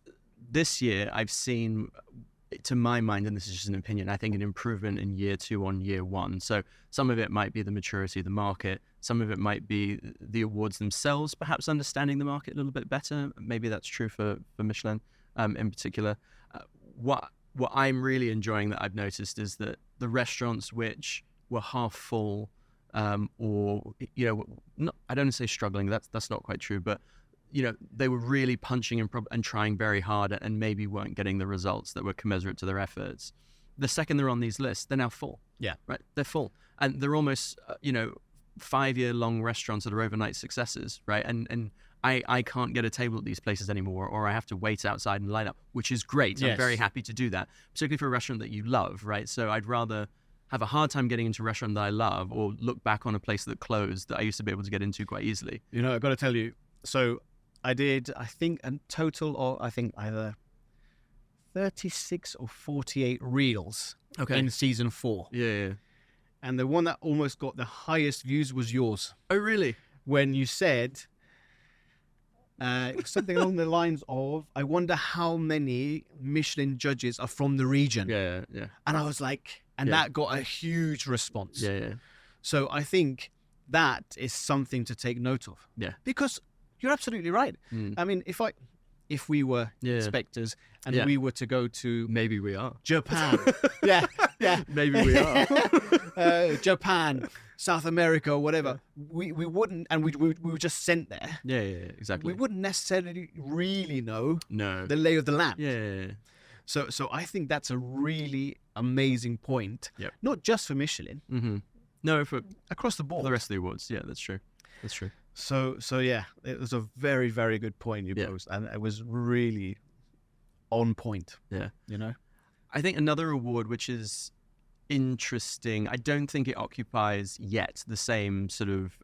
this year I've seen, to my mind, and this is just an opinion, I think an improvement in year 2 on year 1. So some of it might be the maturity of the market. Some of it might be the awards themselves, perhaps understanding the market a little bit better. Maybe that's true for Michelin in particular. What I'm really enjoying that I've noticed is that the restaurants which were half full, or, you know, I don't want to say struggling, that's not quite true, but, you know, they were really punching and trying very hard and maybe weren't getting the results that were commensurate to their efforts. The second they're on these lists, they're now full. Yeah. Right? They're full. And they're almost, 5-year-long restaurants that are overnight successes, right? And I can't get a table at these places anymore, or I have to wait outside and line up, which is great. Yes. I'm very happy to do that, particularly for a restaurant that you love, right? So I'd rather have a hard time getting into a restaurant that I love, or look back on a place that closed that I used to be able to get into quite easily. You know, I've got to tell you, so I did, I think, a total of, either 36 or 48 reels in season 4. Yeah. And the one that almost got the highest views was yours. Oh, really? When you said something along the lines of, I wonder how many Michelin judges are from the region. Yeah. And I was like, that got a huge response. Yeah. So I think that is something to take note of. Yeah. Because you're absolutely right. I mean, if we were inspectors and we were to go to... Maybe we are. Japan. yeah. Maybe we are. Japan, South America, or whatever. We wouldn't, and we were just sent there. Yeah, exactly. We wouldn't necessarily really know the lay of the land. Yeah. So I think that's a really amazing point. Yep. Not just for Michelin. No, for across the board. For the rest of the awards. Yeah, that's true. So yeah, it was a very, very good point you posed, and it was really on point. Yeah. You know? I think another award which is interesting, I don't think it occupies yet the same sort of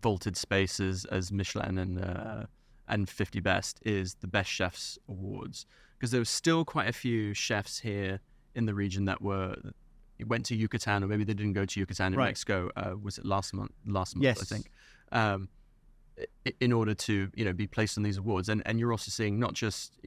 vaulted spaces as Michelin and 50 Best, is the Best Chefs Awards. because there were still quite a few chefs here in the region that went to Yucatan, or maybe they didn't go to Yucatan in Mexico. Was it last month? Yes. I think. In order to be placed on these awards, and you're also seeing not just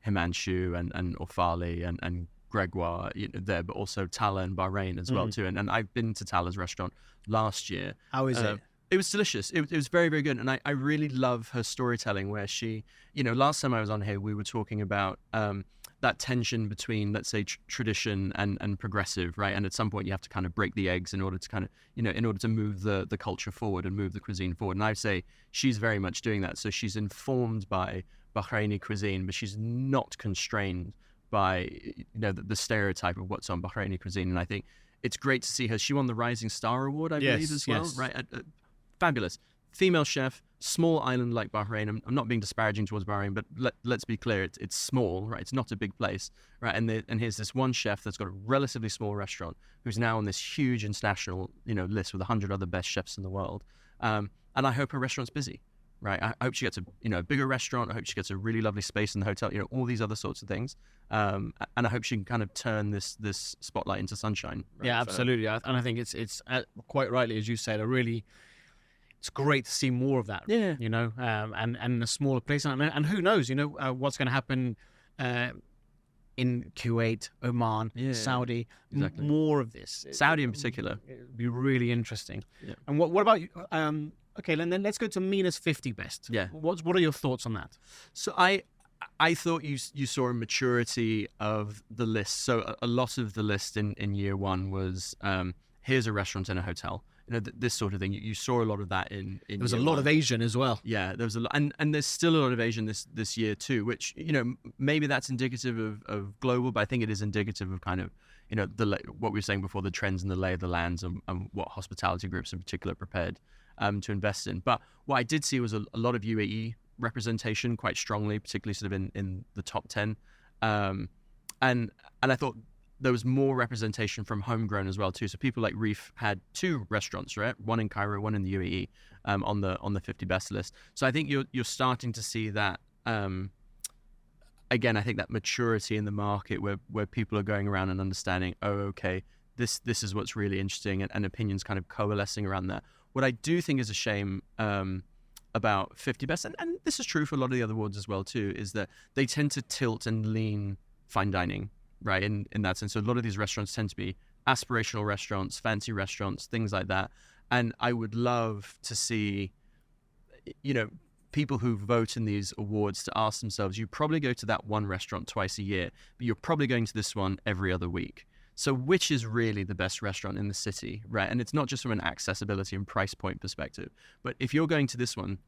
Himanshu and Orfali and Gregoire there, but also Tala and Bahrain as well too. And I've been to Tala's restaurant last year. How is it? It was delicious. It was very, very good. And I really love her storytelling, where she, last time I was on here, we were talking about that tension between, let's say, tradition and progressive, right? And at some point you have to kind of break the eggs in order to kind of, in order to move the culture forward and move the cuisine forward. And I'd say she's very much doing that. So she's informed by Bahraini cuisine, but she's not constrained by, the stereotype of what's on Bahraini cuisine. And I think it's great to see her. She won the Rising Star Award, I believe, as well, right? Fabulous. Female chef, small island like Bahrain. I'm not being disparaging towards Bahrain, but let's be clear, it's small, right? It's not a big place, right? And here's this one chef that's got a relatively small restaurant who's now on this huge international, list with 100 other best chefs in the world. And I hope her restaurant's busy, right? I hope she gets a bigger restaurant. I hope she gets a really lovely space in the hotel, all these other sorts of things. And I hope she can kind of turn this spotlight into sunshine. Right? Yeah, absolutely. And I think it's quite rightly, as you said, it's great to see more of that. Yeah. And a smaller place. And who knows, what's going to happen in Kuwait, Oman, Saudi. Exactly. More of this. Saudi in particular. It'd be really interesting. Yeah. And what about you? Okay, then let's go to Mina's 50 best. Yeah. What are your thoughts on that? So I thought you saw a maturity of the list. So a lot of the list in year one was here's a restaurant in a hotel. This sort of thing. You saw a lot of that in there was a lot of Asian as well. Yeah, there was a lot, and there's still a lot of Asian this year too. Which maybe that's indicative of global, but I think it is indicative of kind of what we were saying before, the trends and the lay of the lands and what hospitality groups in particular are prepared to invest in. But what I did see was a lot of UAE representation quite strongly, particularly sort of in the top 10, and I thought there was more representation from homegrown as well too. So people like Reef had 2 restaurants, right? One in Cairo, one in the UAE, on the 50 best list. So I think you're starting to see that. Again, I think that maturity in the market where people are going around and understanding, okay, this is what's really interesting, and opinions kind of coalescing around that. What I do think is a shame about 50 best, and this is true for a lot of the other awards as well too, is that they tend to tilt and lean fine dining. Right, in that sense. So a lot of these restaurants tend to be aspirational restaurants, fancy restaurants, things like that. And I would love to see, people who vote in these awards to ask themselves, you probably go to that one restaurant twice a year, but you're probably going to this one every other week. So which is really the best restaurant in the city, right? And it's not just from an accessibility and price point perspective, but if you're going to this one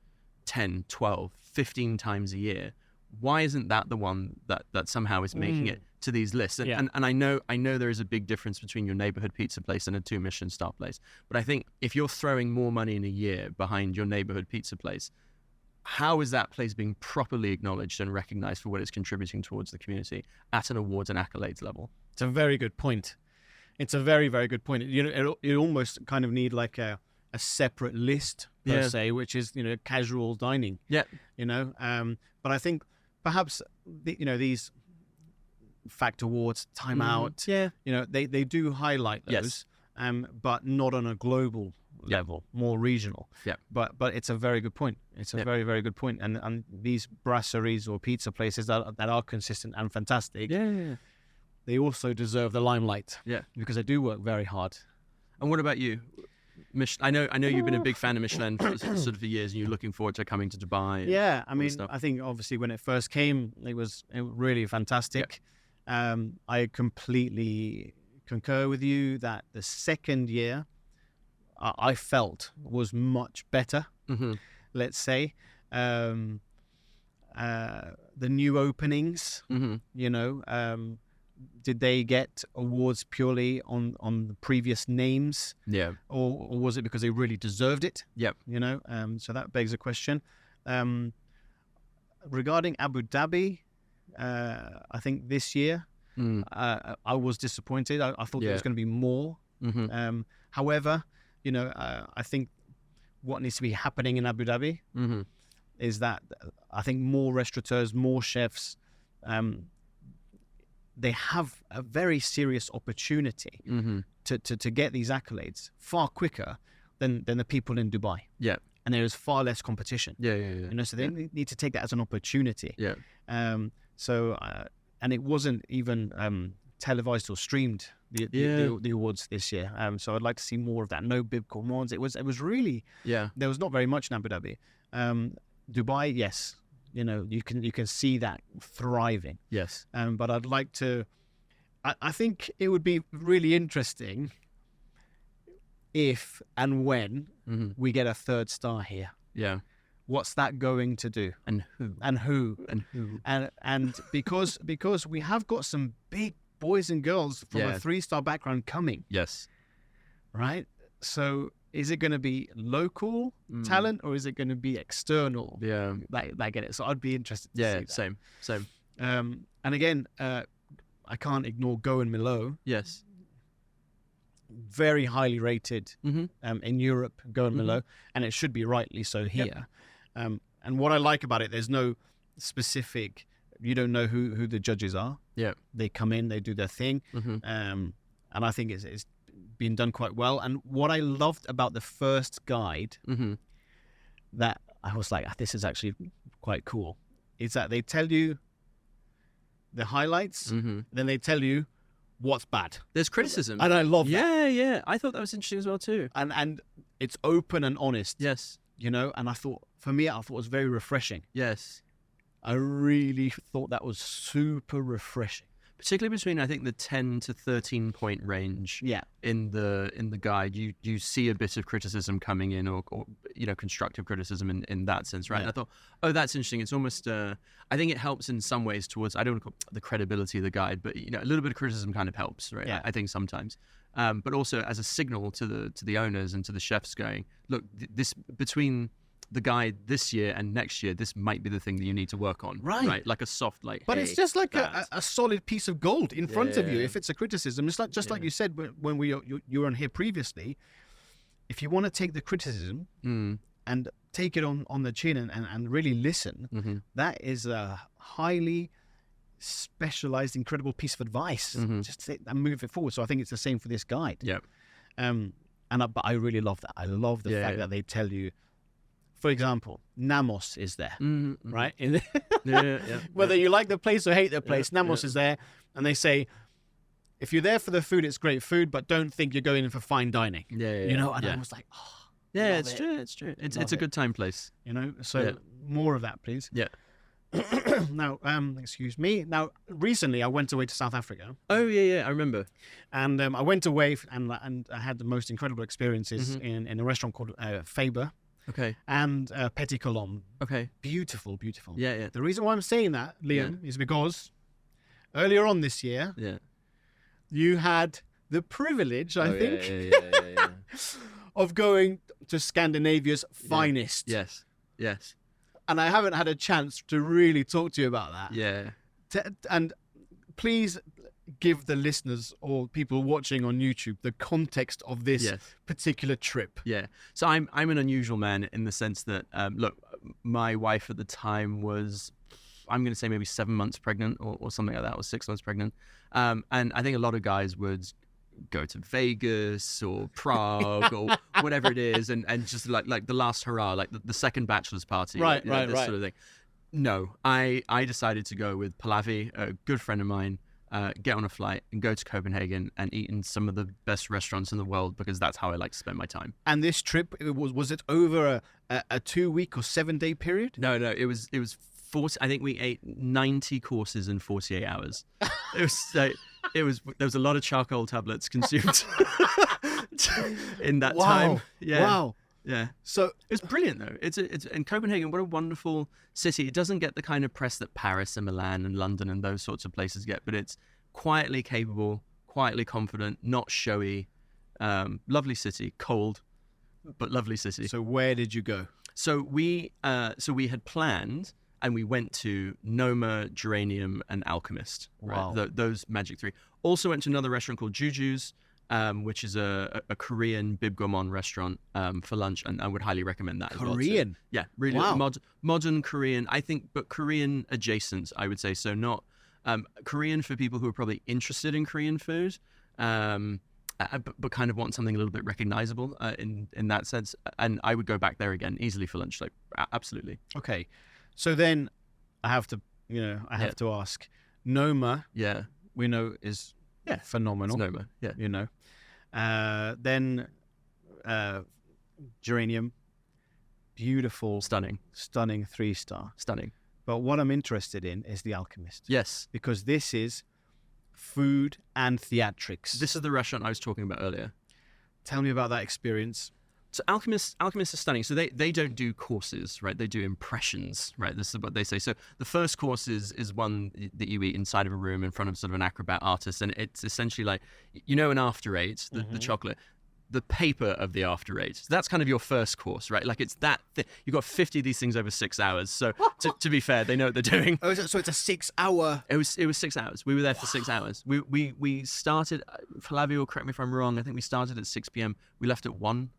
10, 12, 15 times a year, why isn't that the one that somehow is making it to these lists? And I know there is a big difference between your neighborhood pizza place and a 2 Michelin star place. But I think if you're throwing more money in a year behind your neighborhood pizza place, how is that place being properly acknowledged and recognized for what it's contributing towards the community at an awards and accolades level? It's a very good point. It's a very, very good point. You almost kind of need like a separate list per se, which is casual dining. Yeah. But I think perhaps these fact awards, Time Out, they do highlight those, but not on a global level, more regional. Yeah. But it's a very good point. It's a very, very good point. And these brasseries or pizza places that are consistent and fantastic, they also deserve the limelight. Yeah. Because they do work very hard. And what about you? I know you've been a big fan of Michelin for sort of for years, and you're looking forward to coming to Dubai. Yeah, I mean, I think obviously when it first came, it was really fantastic. Yeah. I completely concur with you that the second year I felt was much better. Mm-hmm. Let's say the new openings. Mm-hmm. Did they get awards purely on the previous names? Yeah. Or was it because they really deserved it? Yep. So that begs a question. Regarding Abu Dhabi, I think this year I was disappointed. I thought there was going to be more. Mm-hmm. However, I think what needs to be happening in Abu Dhabi is that I think more restaurateurs, more chefs they have a very serious opportunity to get these accolades far quicker than the people in Dubai. Yeah. And there is far less competition. Yeah. So they need to take that as an opportunity. Yeah. And it wasn't even televised or streamed, the awards this year. So I'd like to see more of that. No bib gourmands. It was really, there was not very much in Abu Dhabi. Dubai, yes, you can see that thriving. Yes. But I'd like to. I think it would be really interesting if and when we get a 3rd star here. Yeah. What's that going to do? And who? And because we have got some big boys and girls from a 3-star background coming. Yes. Right? So is it going to be local talent or is it going to be external? Yeah. That get it. So I'd be interested to see that. Same. And again, I can't ignore Go and Milo. Yes. Very highly rated in Europe, Go and Milo, and it should be rightly so here. Yep. And what I like about it, there's no specific, you don't know who the judges are. Yeah. They come in, they do their thing. And I think it's been done quite well. And what I loved about the first guide that I was like, this is actually quite cool, is that they tell you the highlights, then they tell you what's bad. There's criticism. And I love that. Yeah. I thought that was interesting as well too. And it's open and honest. Yes. And I thought it was very refreshing. Yes. I really thought that was super refreshing. Particularly between, I think, the 10 to 13 point range. Yeah. In the guide, you see a bit of criticism coming in, or constructive criticism in that sense, right? Yeah. And I thought, that's interesting. It's almost, I think it helps in some ways towards, I don't want to call it the credibility of the guide, but a little bit of criticism kind of helps, right? Yeah. I think sometimes, but also as a signal to the owners and to the chefs, going, look, this between the guide this year and next year, this might be the thing that you need to work on, right? Like a soft, but it's just like a solid piece of gold in front of you. If it's a criticism, it's like like you said when you were on here previously. If you want to take the criticism and take it on the chin and really listen, that is a highly specialized, incredible piece of advice. Just take and move it forward. So I think it's the same for this guide. Yeah. But I really love that. I love the fact that they tell you. For example, Namos is there, right? Whether you like the place or hate the place, Namos is there. And they say, if you're there for the food, it's great food, but don't think you're going in for fine dining. And I was like, it's true. It's a good time place. So more of that, please. Yeah. Now, excuse me. Now, recently I went away to South Africa. Oh, yeah, I remember. And I went away and I had the most incredible experiences in a restaurant called Faber. Okay. And Petit Colombe. Okay. Beautiful. Yeah. The reason why I'm saying that, Liam, is because earlier on this year, you had the privilege, I think, of going to Scandinavia's finest. Yes. And I haven't had a chance to really talk to you about that. Yeah. And please give the listeners or people watching on YouTube the context of this particular trip. Yeah. So I'm an unusual man in the sense that, look, my wife at the time was, I'm going to say maybe 7 months pregnant or something like that, or 6 months pregnant. And I think a lot of guys would go to Vegas or Prague or whatever it is and just like the last hurrah, like the second bachelor's party. Right. Sort of thing. No, I decided to go with Pallavi, a good friend of mine, get on a flight and go to Copenhagen and eat in some of the best restaurants in the world, because that's how I like to spend my time. And this trip, was it over a 2-week or 7-day period? No, it was 40. I think we ate 90 courses in 48 hours. There was a lot of charcoal tablets consumed in that time. Yeah. Wow. Yeah. So it was brilliant though. It's in Copenhagen. What a wonderful city. It doesn't get the kind of press that Paris and Milan and London and those sorts of places get, but it's quietly capable, quietly confident, not showy. Lovely city, cold, but lovely city. So where did you go? So we had planned, and we went to Noma, Geranium, and Alchemist. Wow. Right? Those magic three. Also went to another restaurant called Juju's, which is a Korean bib gourmand restaurant for lunch, and I would highly recommend that. Korean? As well, yeah, really modern Korean, I think, but Korean adjacent, I would say. So not Korean for people who are probably interested in Korean food, but kind of want something a little bit recognizable in that sense. And I would go back there again easily for lunch. Like, absolutely. Okay. So then I have to, to ask, Noma, we know is phenomenal. It's Noma, Then Geranium, beautiful, stunning 3-star, stunning. But what I'm interested in is the Alchemist. Yes, because this is food and theatrics. This is the restaurant I was talking about earlier. Tell me about that experience. So Alchemist is stunning. So they don't do courses, right? They do impressions, right? This is what they say. So the first course is one that you eat inside of a room in front of sort of an acrobat artist, and it's essentially like, an After Eight, the chocolate, the paper of the After Eight. So that's kind of your first course, right? Like, it's that you've got 50 of these things over 6 hours. So to be fair, they know what they're doing. Oh, so it's a 6 hour. It was 6 hours. We were there for 6 hours. We started. Flavio, correct me if I'm wrong. I think we started at 6 p.m. We left at 1.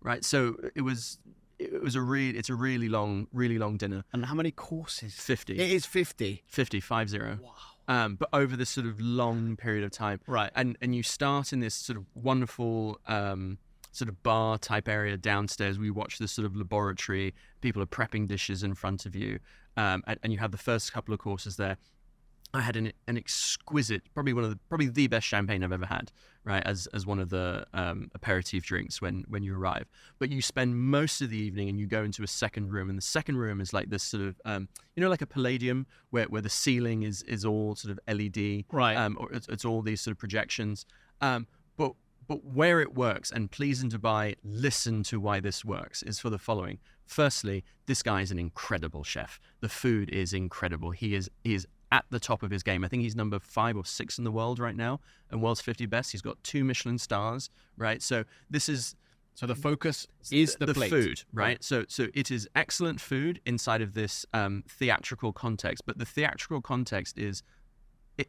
Right, so it's a really long dinner. And how many courses? 50. It is 50. 50. Wow. But over this sort of long period of time. Right. And you start in this sort of wonderful sort of bar type area downstairs. We watch this sort of laboratory. People are prepping dishes in front of you, and you have the first couple of courses there. I had an exquisite, probably the best champagne I've ever had, right, as one of the aperitif drinks when you arrive. But you spend most of the evening and you go into a second room, and the second room is like this sort of, like a Palladium where the ceiling is all sort of LED, right? Or it's all these sort of projections. But where it works, and please in Dubai, listen to why this works, is for the following. Firstly, this guy is an incredible chef. The food is incredible. He is at the top of his game. I think he's number 5 or 6 in the world right now, and world's 50 best. He's got 2 Michelin stars, right? So this is... So the focus is the plate. Food, right? So it is excellent food inside of this theatrical context, but the theatrical context is...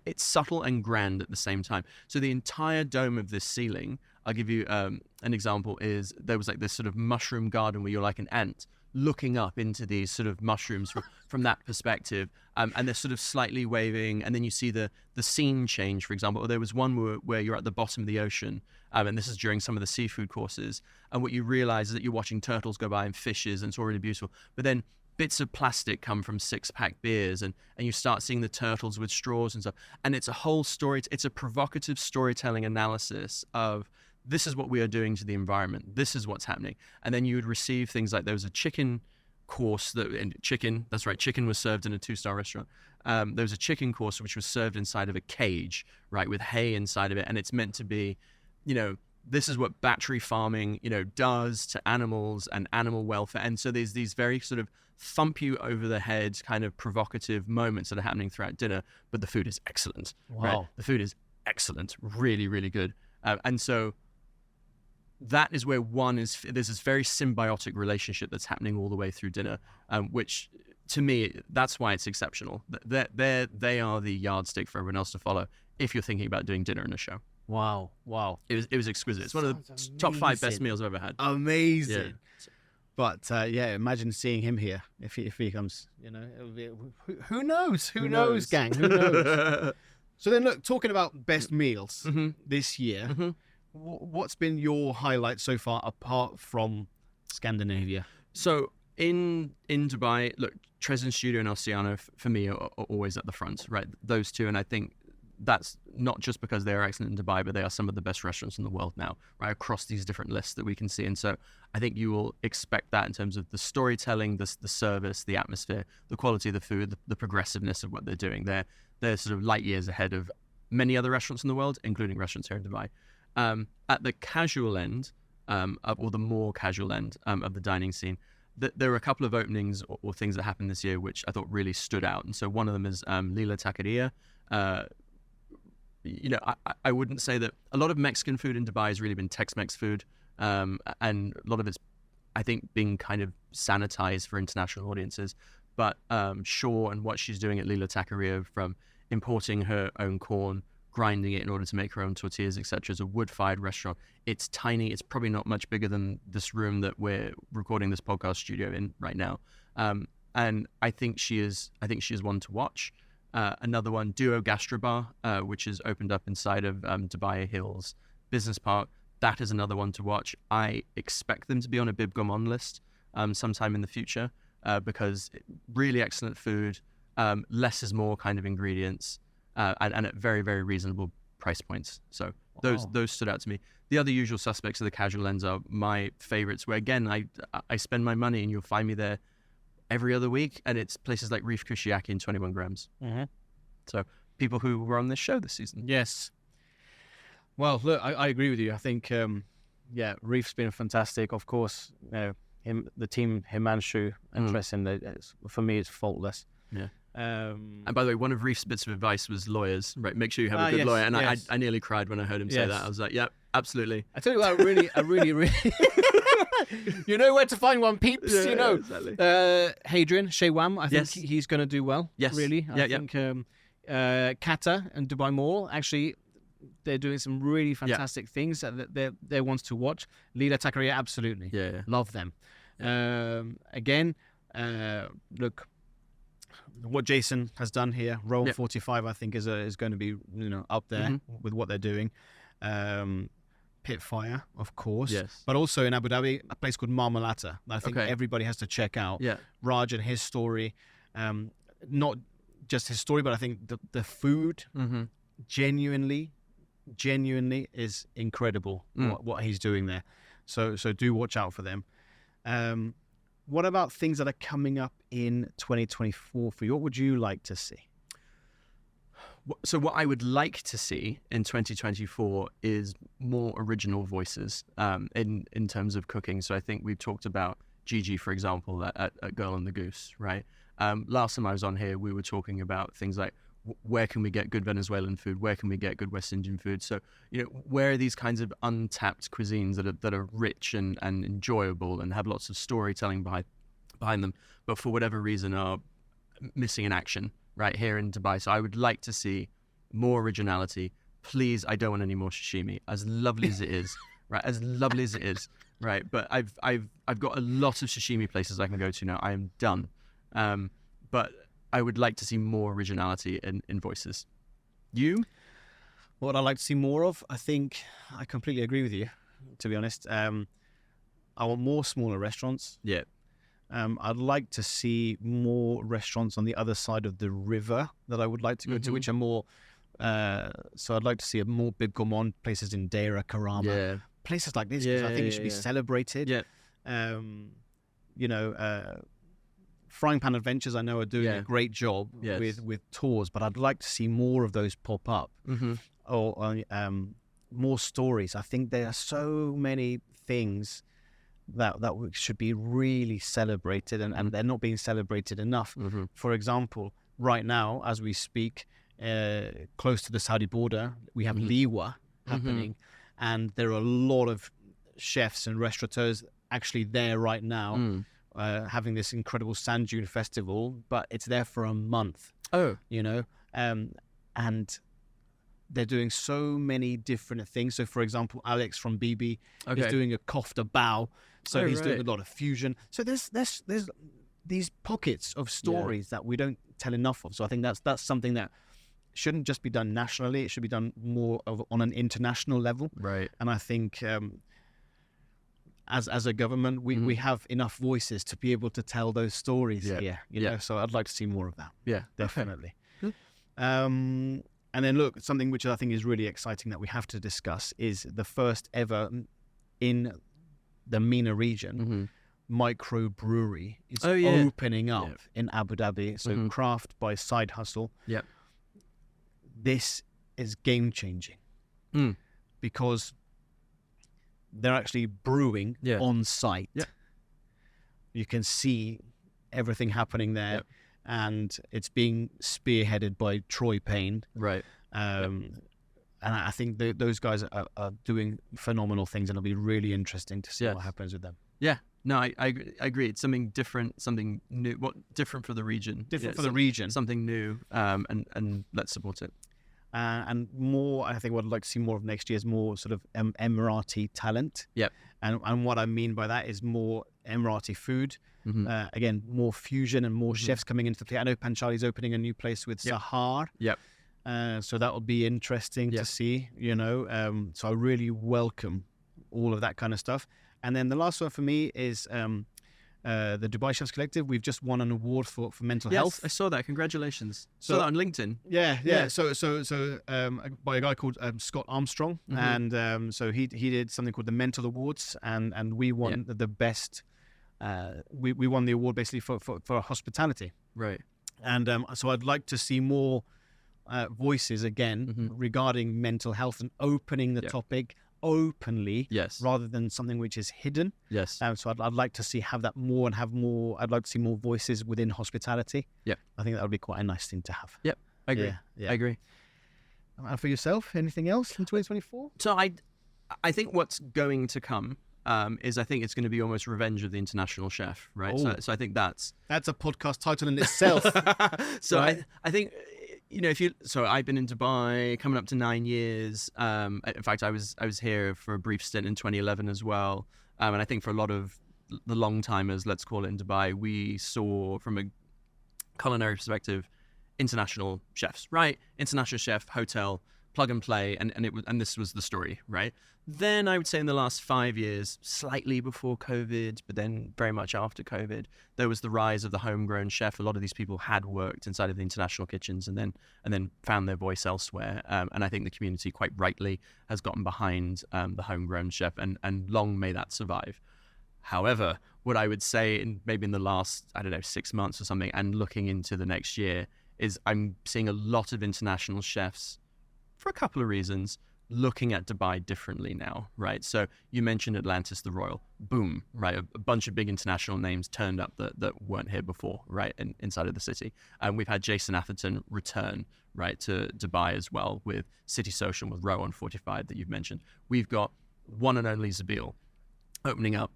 It's subtle and grand at the same time. So the entire dome of this ceiling, I'll give you an example, is there was like this sort of mushroom garden where you're like an ant looking up into these sort of mushrooms from that perspective, and they're sort of slightly waving, and then you see the scene change, for example. Or there was one where you're at the bottom of the ocean, and this is during some of the seafood courses, and what you realize is that you're watching turtles go by and fishes, and it's all really beautiful. But then bits of plastic come from 6-pack beers, and you start seeing the turtles with straws and stuff. And it's a whole story. It's a provocative storytelling analysis of, this is what we are doing to the environment. This is what's happening. And then you would receive things like, there was a chicken course chicken was served in a 2-star restaurant. There was a chicken course which was served inside of a cage, right, with hay inside of it. And it's meant to be, this is what battery farming, does to animals and animal welfare. And so there's these very sort of thump you over the head kind of provocative moments that are happening throughout dinner, but the food is excellent. Wow. Right? The food is excellent, really, really good. And so that is where there's this very symbiotic relationship that's happening all the way through dinner, which to me, that's why it's exceptional. They are the yardstick for everyone else to follow if you're thinking about doing dinner in a show. Wow. It was exquisite. It's one of the top 5 best meals I've ever had. Amazing. Yeah. But imagine seeing him here if he comes. It'll be, who knows? Who knows, gang? Who knows? So then, look, talking about best meals this year, what's been your highlight so far apart from Scandinavia? So in Dubai, look, Tresden Studio and Oceano for me are always at the front, right? Those two, and I think that's not just because they are excellent in Dubai, but they are some of the best restaurants in the world now, right, across these different lists that we can see. And so I think you will expect that in terms of the storytelling, the service, the atmosphere, the quality of the food, the progressiveness of what they're doing. They're sort of light years ahead of many other restaurants in the world, including restaurants here in Dubai. At the casual end, or the more casual end of the dining scene, there were a couple of openings or things that happened this year which I thought really stood out. And so one of them is Lila Taqueria. I wouldn't say that a lot of Mexican food in Dubai has really been Tex-Mex food, and a lot of it's, I think, being kind of sanitized for international audiences. But Shaw and what she's doing at Lila Taqueria, from importing her own corn, grinding it in order to make her own tortillas, etc., is a wood-fired restaurant. It's tiny. It's probably not much bigger than this room that we're recording this podcast studio in right now. And I think she is one to watch. Another one, Duo Gastrobar, which is opened up inside of Dubai Hills Business Park. That is another one to watch. I expect them to be on a Bib Gourmand list sometime in the future because really excellent food, less is more kind of ingredients, and at very, very reasonable price points. So those stood out to me. The other usual suspects of the casual lens are my favorites, where again I spend my money and you'll find me there every other week, and it's places like Reef Kushiyaki in 21 grams. Mm-hmm. So people who were on this show this season. Yes. Well, look, I agree with you. I think, Reef's been fantastic. Of course, the team, Himanshu and Tressin, for me, it's faultless. Yeah. And by the way, one of Reef's bits of advice was lawyers, right? Make sure you have a good lawyer. And I nearly cried when I heard him say that. I was like, yeah, absolutely. I tell you what, I really you know where to find one, peeps. Yeah, you know, exactly. Hadrian Shewam, I think he's going to do well. Yes, really. I think Qatar and Dubai Mall, actually, they're doing some really fantastic things that they're ones to watch. Lila Takaria, absolutely. Yeah. Love them. Again, look, what Jason has done here, Rome 45, I think is going to be up there with what they're doing. Pitfire, of course, but also in Abu Dhabi, a place called Marmalata. I think everybody has to check out. Raj and his story, not just his story, but I think the food genuinely is incredible. What he's doing there. So do watch out for them. What about things that are coming up in 2024 for you? What would you like to see? So what I would like to see in 2024 is more original voices in terms of cooking. So I think we've talked about Gigi, for example, at Girl and the Goose, right? Last time I was on here, we were talking about things like where can we get good Venezuelan food? Where can we get good West Indian food? So, where are these kinds of untapped cuisines that are rich and enjoyable and have lots of storytelling behind them, but for whatever reason are missing in action right here in Dubai? So I would like to see more originality. Please, I don't want any more sashimi, as lovely as it is, right? As lovely as it is, right? But I've got a lot of sashimi places I can go to now. I am done. But I would like to see more originality in voices. You? What I'd like to see more of, I think I completely agree with you, to be honest. I want more smaller restaurants. Yeah. I'd like to see more restaurants on the other side of the river that I would like to go to, which are more... so I'd like to see more Bib Gourmand places in Deira, Karama. Places like this, because I think it should be celebrated. Yeah. Frying Pan Adventures, I know, are doing a great job with tours, but I'd like to see more of those pop up, or more stories. I think there are so many things that should be really celebrated, and they're not being celebrated enough. For example, right now, as we speak, close to the Saudi border, we have Liwa happening, and there are a lot of chefs and restaurateurs actually there right now. Having this incredible sand dune festival, but it's there for a month. And they're doing so many different things. So, for example, Alex from BB is doing a kofta bao, so he's doing a lot of fusion. So there's these pockets of stories that we don't tell enough of. So I think that's something that shouldn't just be done nationally; it should be done more on an international level. Right. And I think. As a government, we have enough voices to be able to tell those stories here. You know, so I'd like to see more of that. Yeah, definitely. Okay. And then look, something which I think is really exciting that we have to discuss is the first ever in the MENA region micro brewery. It's opening up in Abu Dhabi. So craft by Side Hustle. Yeah. This is game changing because they're actually brewing on site. Yeah. You can see everything happening there, and it's being spearheaded by Troy Payne. Right. And I think those guys are doing phenomenal things, and it'll be really interesting to see what happens with them. Yeah. No, I agree. It's something different, something new. Different for the region. Different for the region. Something new, and let's support it. And more, I think what I'd like to see more of next year is more sort of Emirati talent. Yep. And what I mean by that is more Emirati food. Again, more fusion and more chefs coming into the play. I know Panchali's opening a new place with Sahar. Yep. So that will be interesting to see, you know. So I really welcome all of that kind of stuff. And then the last one for me is the Dubai Chefs Collective. We've just won an award for mental health. I saw that. Congratulations. Saw that on LinkedIn. Yeah. So by a guy called Scott Armstrong, and so he did something called the Mental Awards, and we won the best. We won the award basically for hospitality. Right. And so I'd like to see more voices again regarding mental health and opening the topic openly, rather than something which is hidden. So I'd like to see have more. I'd like to see more voices within hospitality. I think that would be quite a nice thing to have. I agree. I agree. And for yourself, anything else in 2024? So I think what's going to come is I think it's going to be almost Revenge of the International Chef, right? So I think that's a podcast title in itself. So right? I think, you know, I've been in Dubai coming up to 9 years. In fact, I was here for a brief stint in 2011 as well. And I think for a lot of the long timers, let's call it, in Dubai, we saw from a culinary perspective, international chefs, right? International chef, hotel, plug and play, and this was the story, right? Then I would say in the last 5 years, slightly before COVID, but then very much after COVID, there was the rise of the homegrown chef. A lot of these people had worked inside of the international kitchens and then found their voice elsewhere. And I think the community quite rightly has gotten behind the homegrown chef, and long may that survive. However, what I would say maybe in the last, 6 months or something, and looking into the next year, is I'm seeing a lot of international chefs, for a couple of reasons, looking at Dubai differently now, right? So you mentioned Atlantis the Royal, boom, right? A bunch of big international names turned up that weren't here before, right? Inside of the city. And we've had Jason Atherton return, right, to Dubai as well, with City Social, with Row on 45 that you've mentioned. We've got one and only Zabeel opening up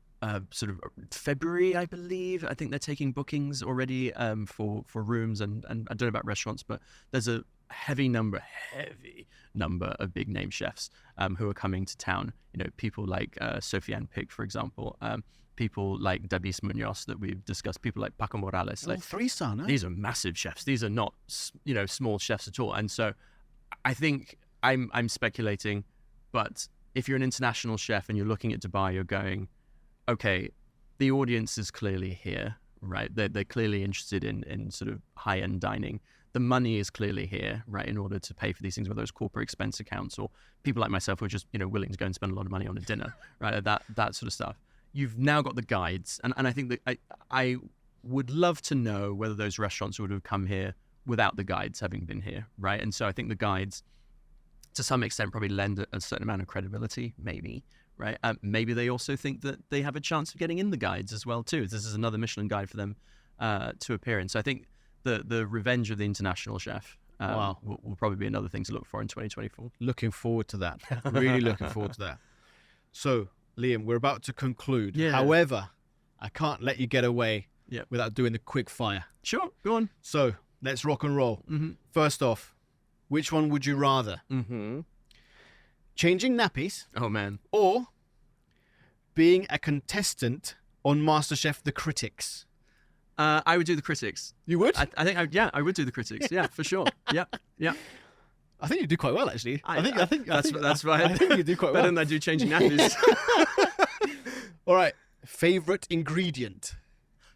sort of February, I believe. I think they're taking bookings already for rooms, and I don't know about restaurants, but there's a heavy number of big name chefs who are coming to town. You know, people like Sofiane Pick, for example, people like Davis Munoz that we've discussed, people like Paco Morales. Like, 3-star, no? These are massive chefs. These are not, small chefs at all. And so I think I'm speculating, but if you're an international chef and you're looking at Dubai, you're going, okay, the audience is clearly here, right? They're clearly interested in sort of high-end dining. The money is clearly here, right, in order to pay for these things, whether it's corporate expense accounts or people like myself who are just, willing to go and spend a lot of money on a dinner, right, that sort of stuff. You've now got the guides, and I think that I would love to know whether those restaurants would have come here without the guides having been here, right? And so I think the guides, to some extent, probably lend a certain amount of credibility, maybe, right? Maybe they also think that they have a chance of getting in the guides as well, too. This is another Michelin guide for them to appear in. So I think the Revenge of the International Chef will probably be another thing to look for in 2024. Looking forward to that. Really looking forward to that. So, Liam, we're about to conclude. Yeah. However, I can't let you get away without doing the quick fire. Sure, go on. So, let's rock and roll. First off, which one would you rather? Changing nappies? Oh, man. Or being a contestant on MasterChef The Critics? I would do the critics. You would? I think I would do the critics. Yeah, for sure. Yeah. I think you do quite well, actually. I think that's right. I think you do quite well. Better than I do changing nappies. All right. Favorite ingredient?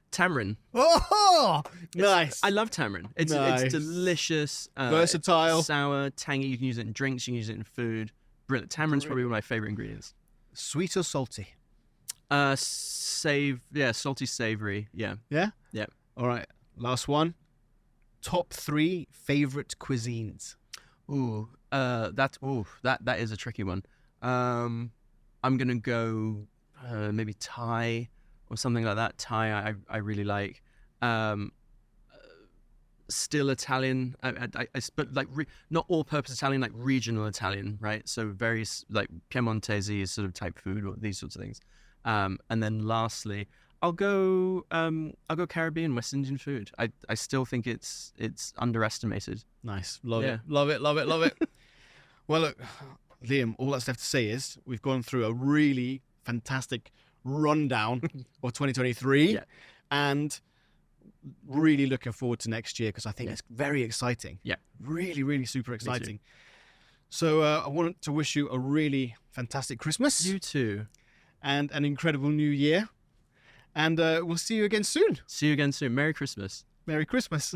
Tamarind. Oh, nice. I love tamarind. It's delicious. Versatile. It's sour, tangy. You can use it in drinks. You can use it in food. Brilliant. Tamarind's probably one of my favorite ingredients. Sweet or salty? Salty, savory. Yeah. Yeah? Yeah. All right. Last one. Top 3 favorite cuisines. That is a tricky one. I'm gonna go maybe Thai or something like that. Thai, I really like. Still Italian, but like not all-purpose Italian, like regional Italian, right? So very like Piemontese sort of type food or these sorts of things. And then lastly, I'll go Caribbean, West Indian food. I still think it's underestimated. Nice, love it. Well, look, Liam, all that's left to say is we've gone through a really fantastic rundown of 2023. Yeah. And really looking forward to next year because I think it's very exciting. Yeah. Really, really super exciting. So I want to wish you a really fantastic Christmas. You too. And an incredible new year. And we'll see you again soon. See you again soon. Merry Christmas. Merry Christmas.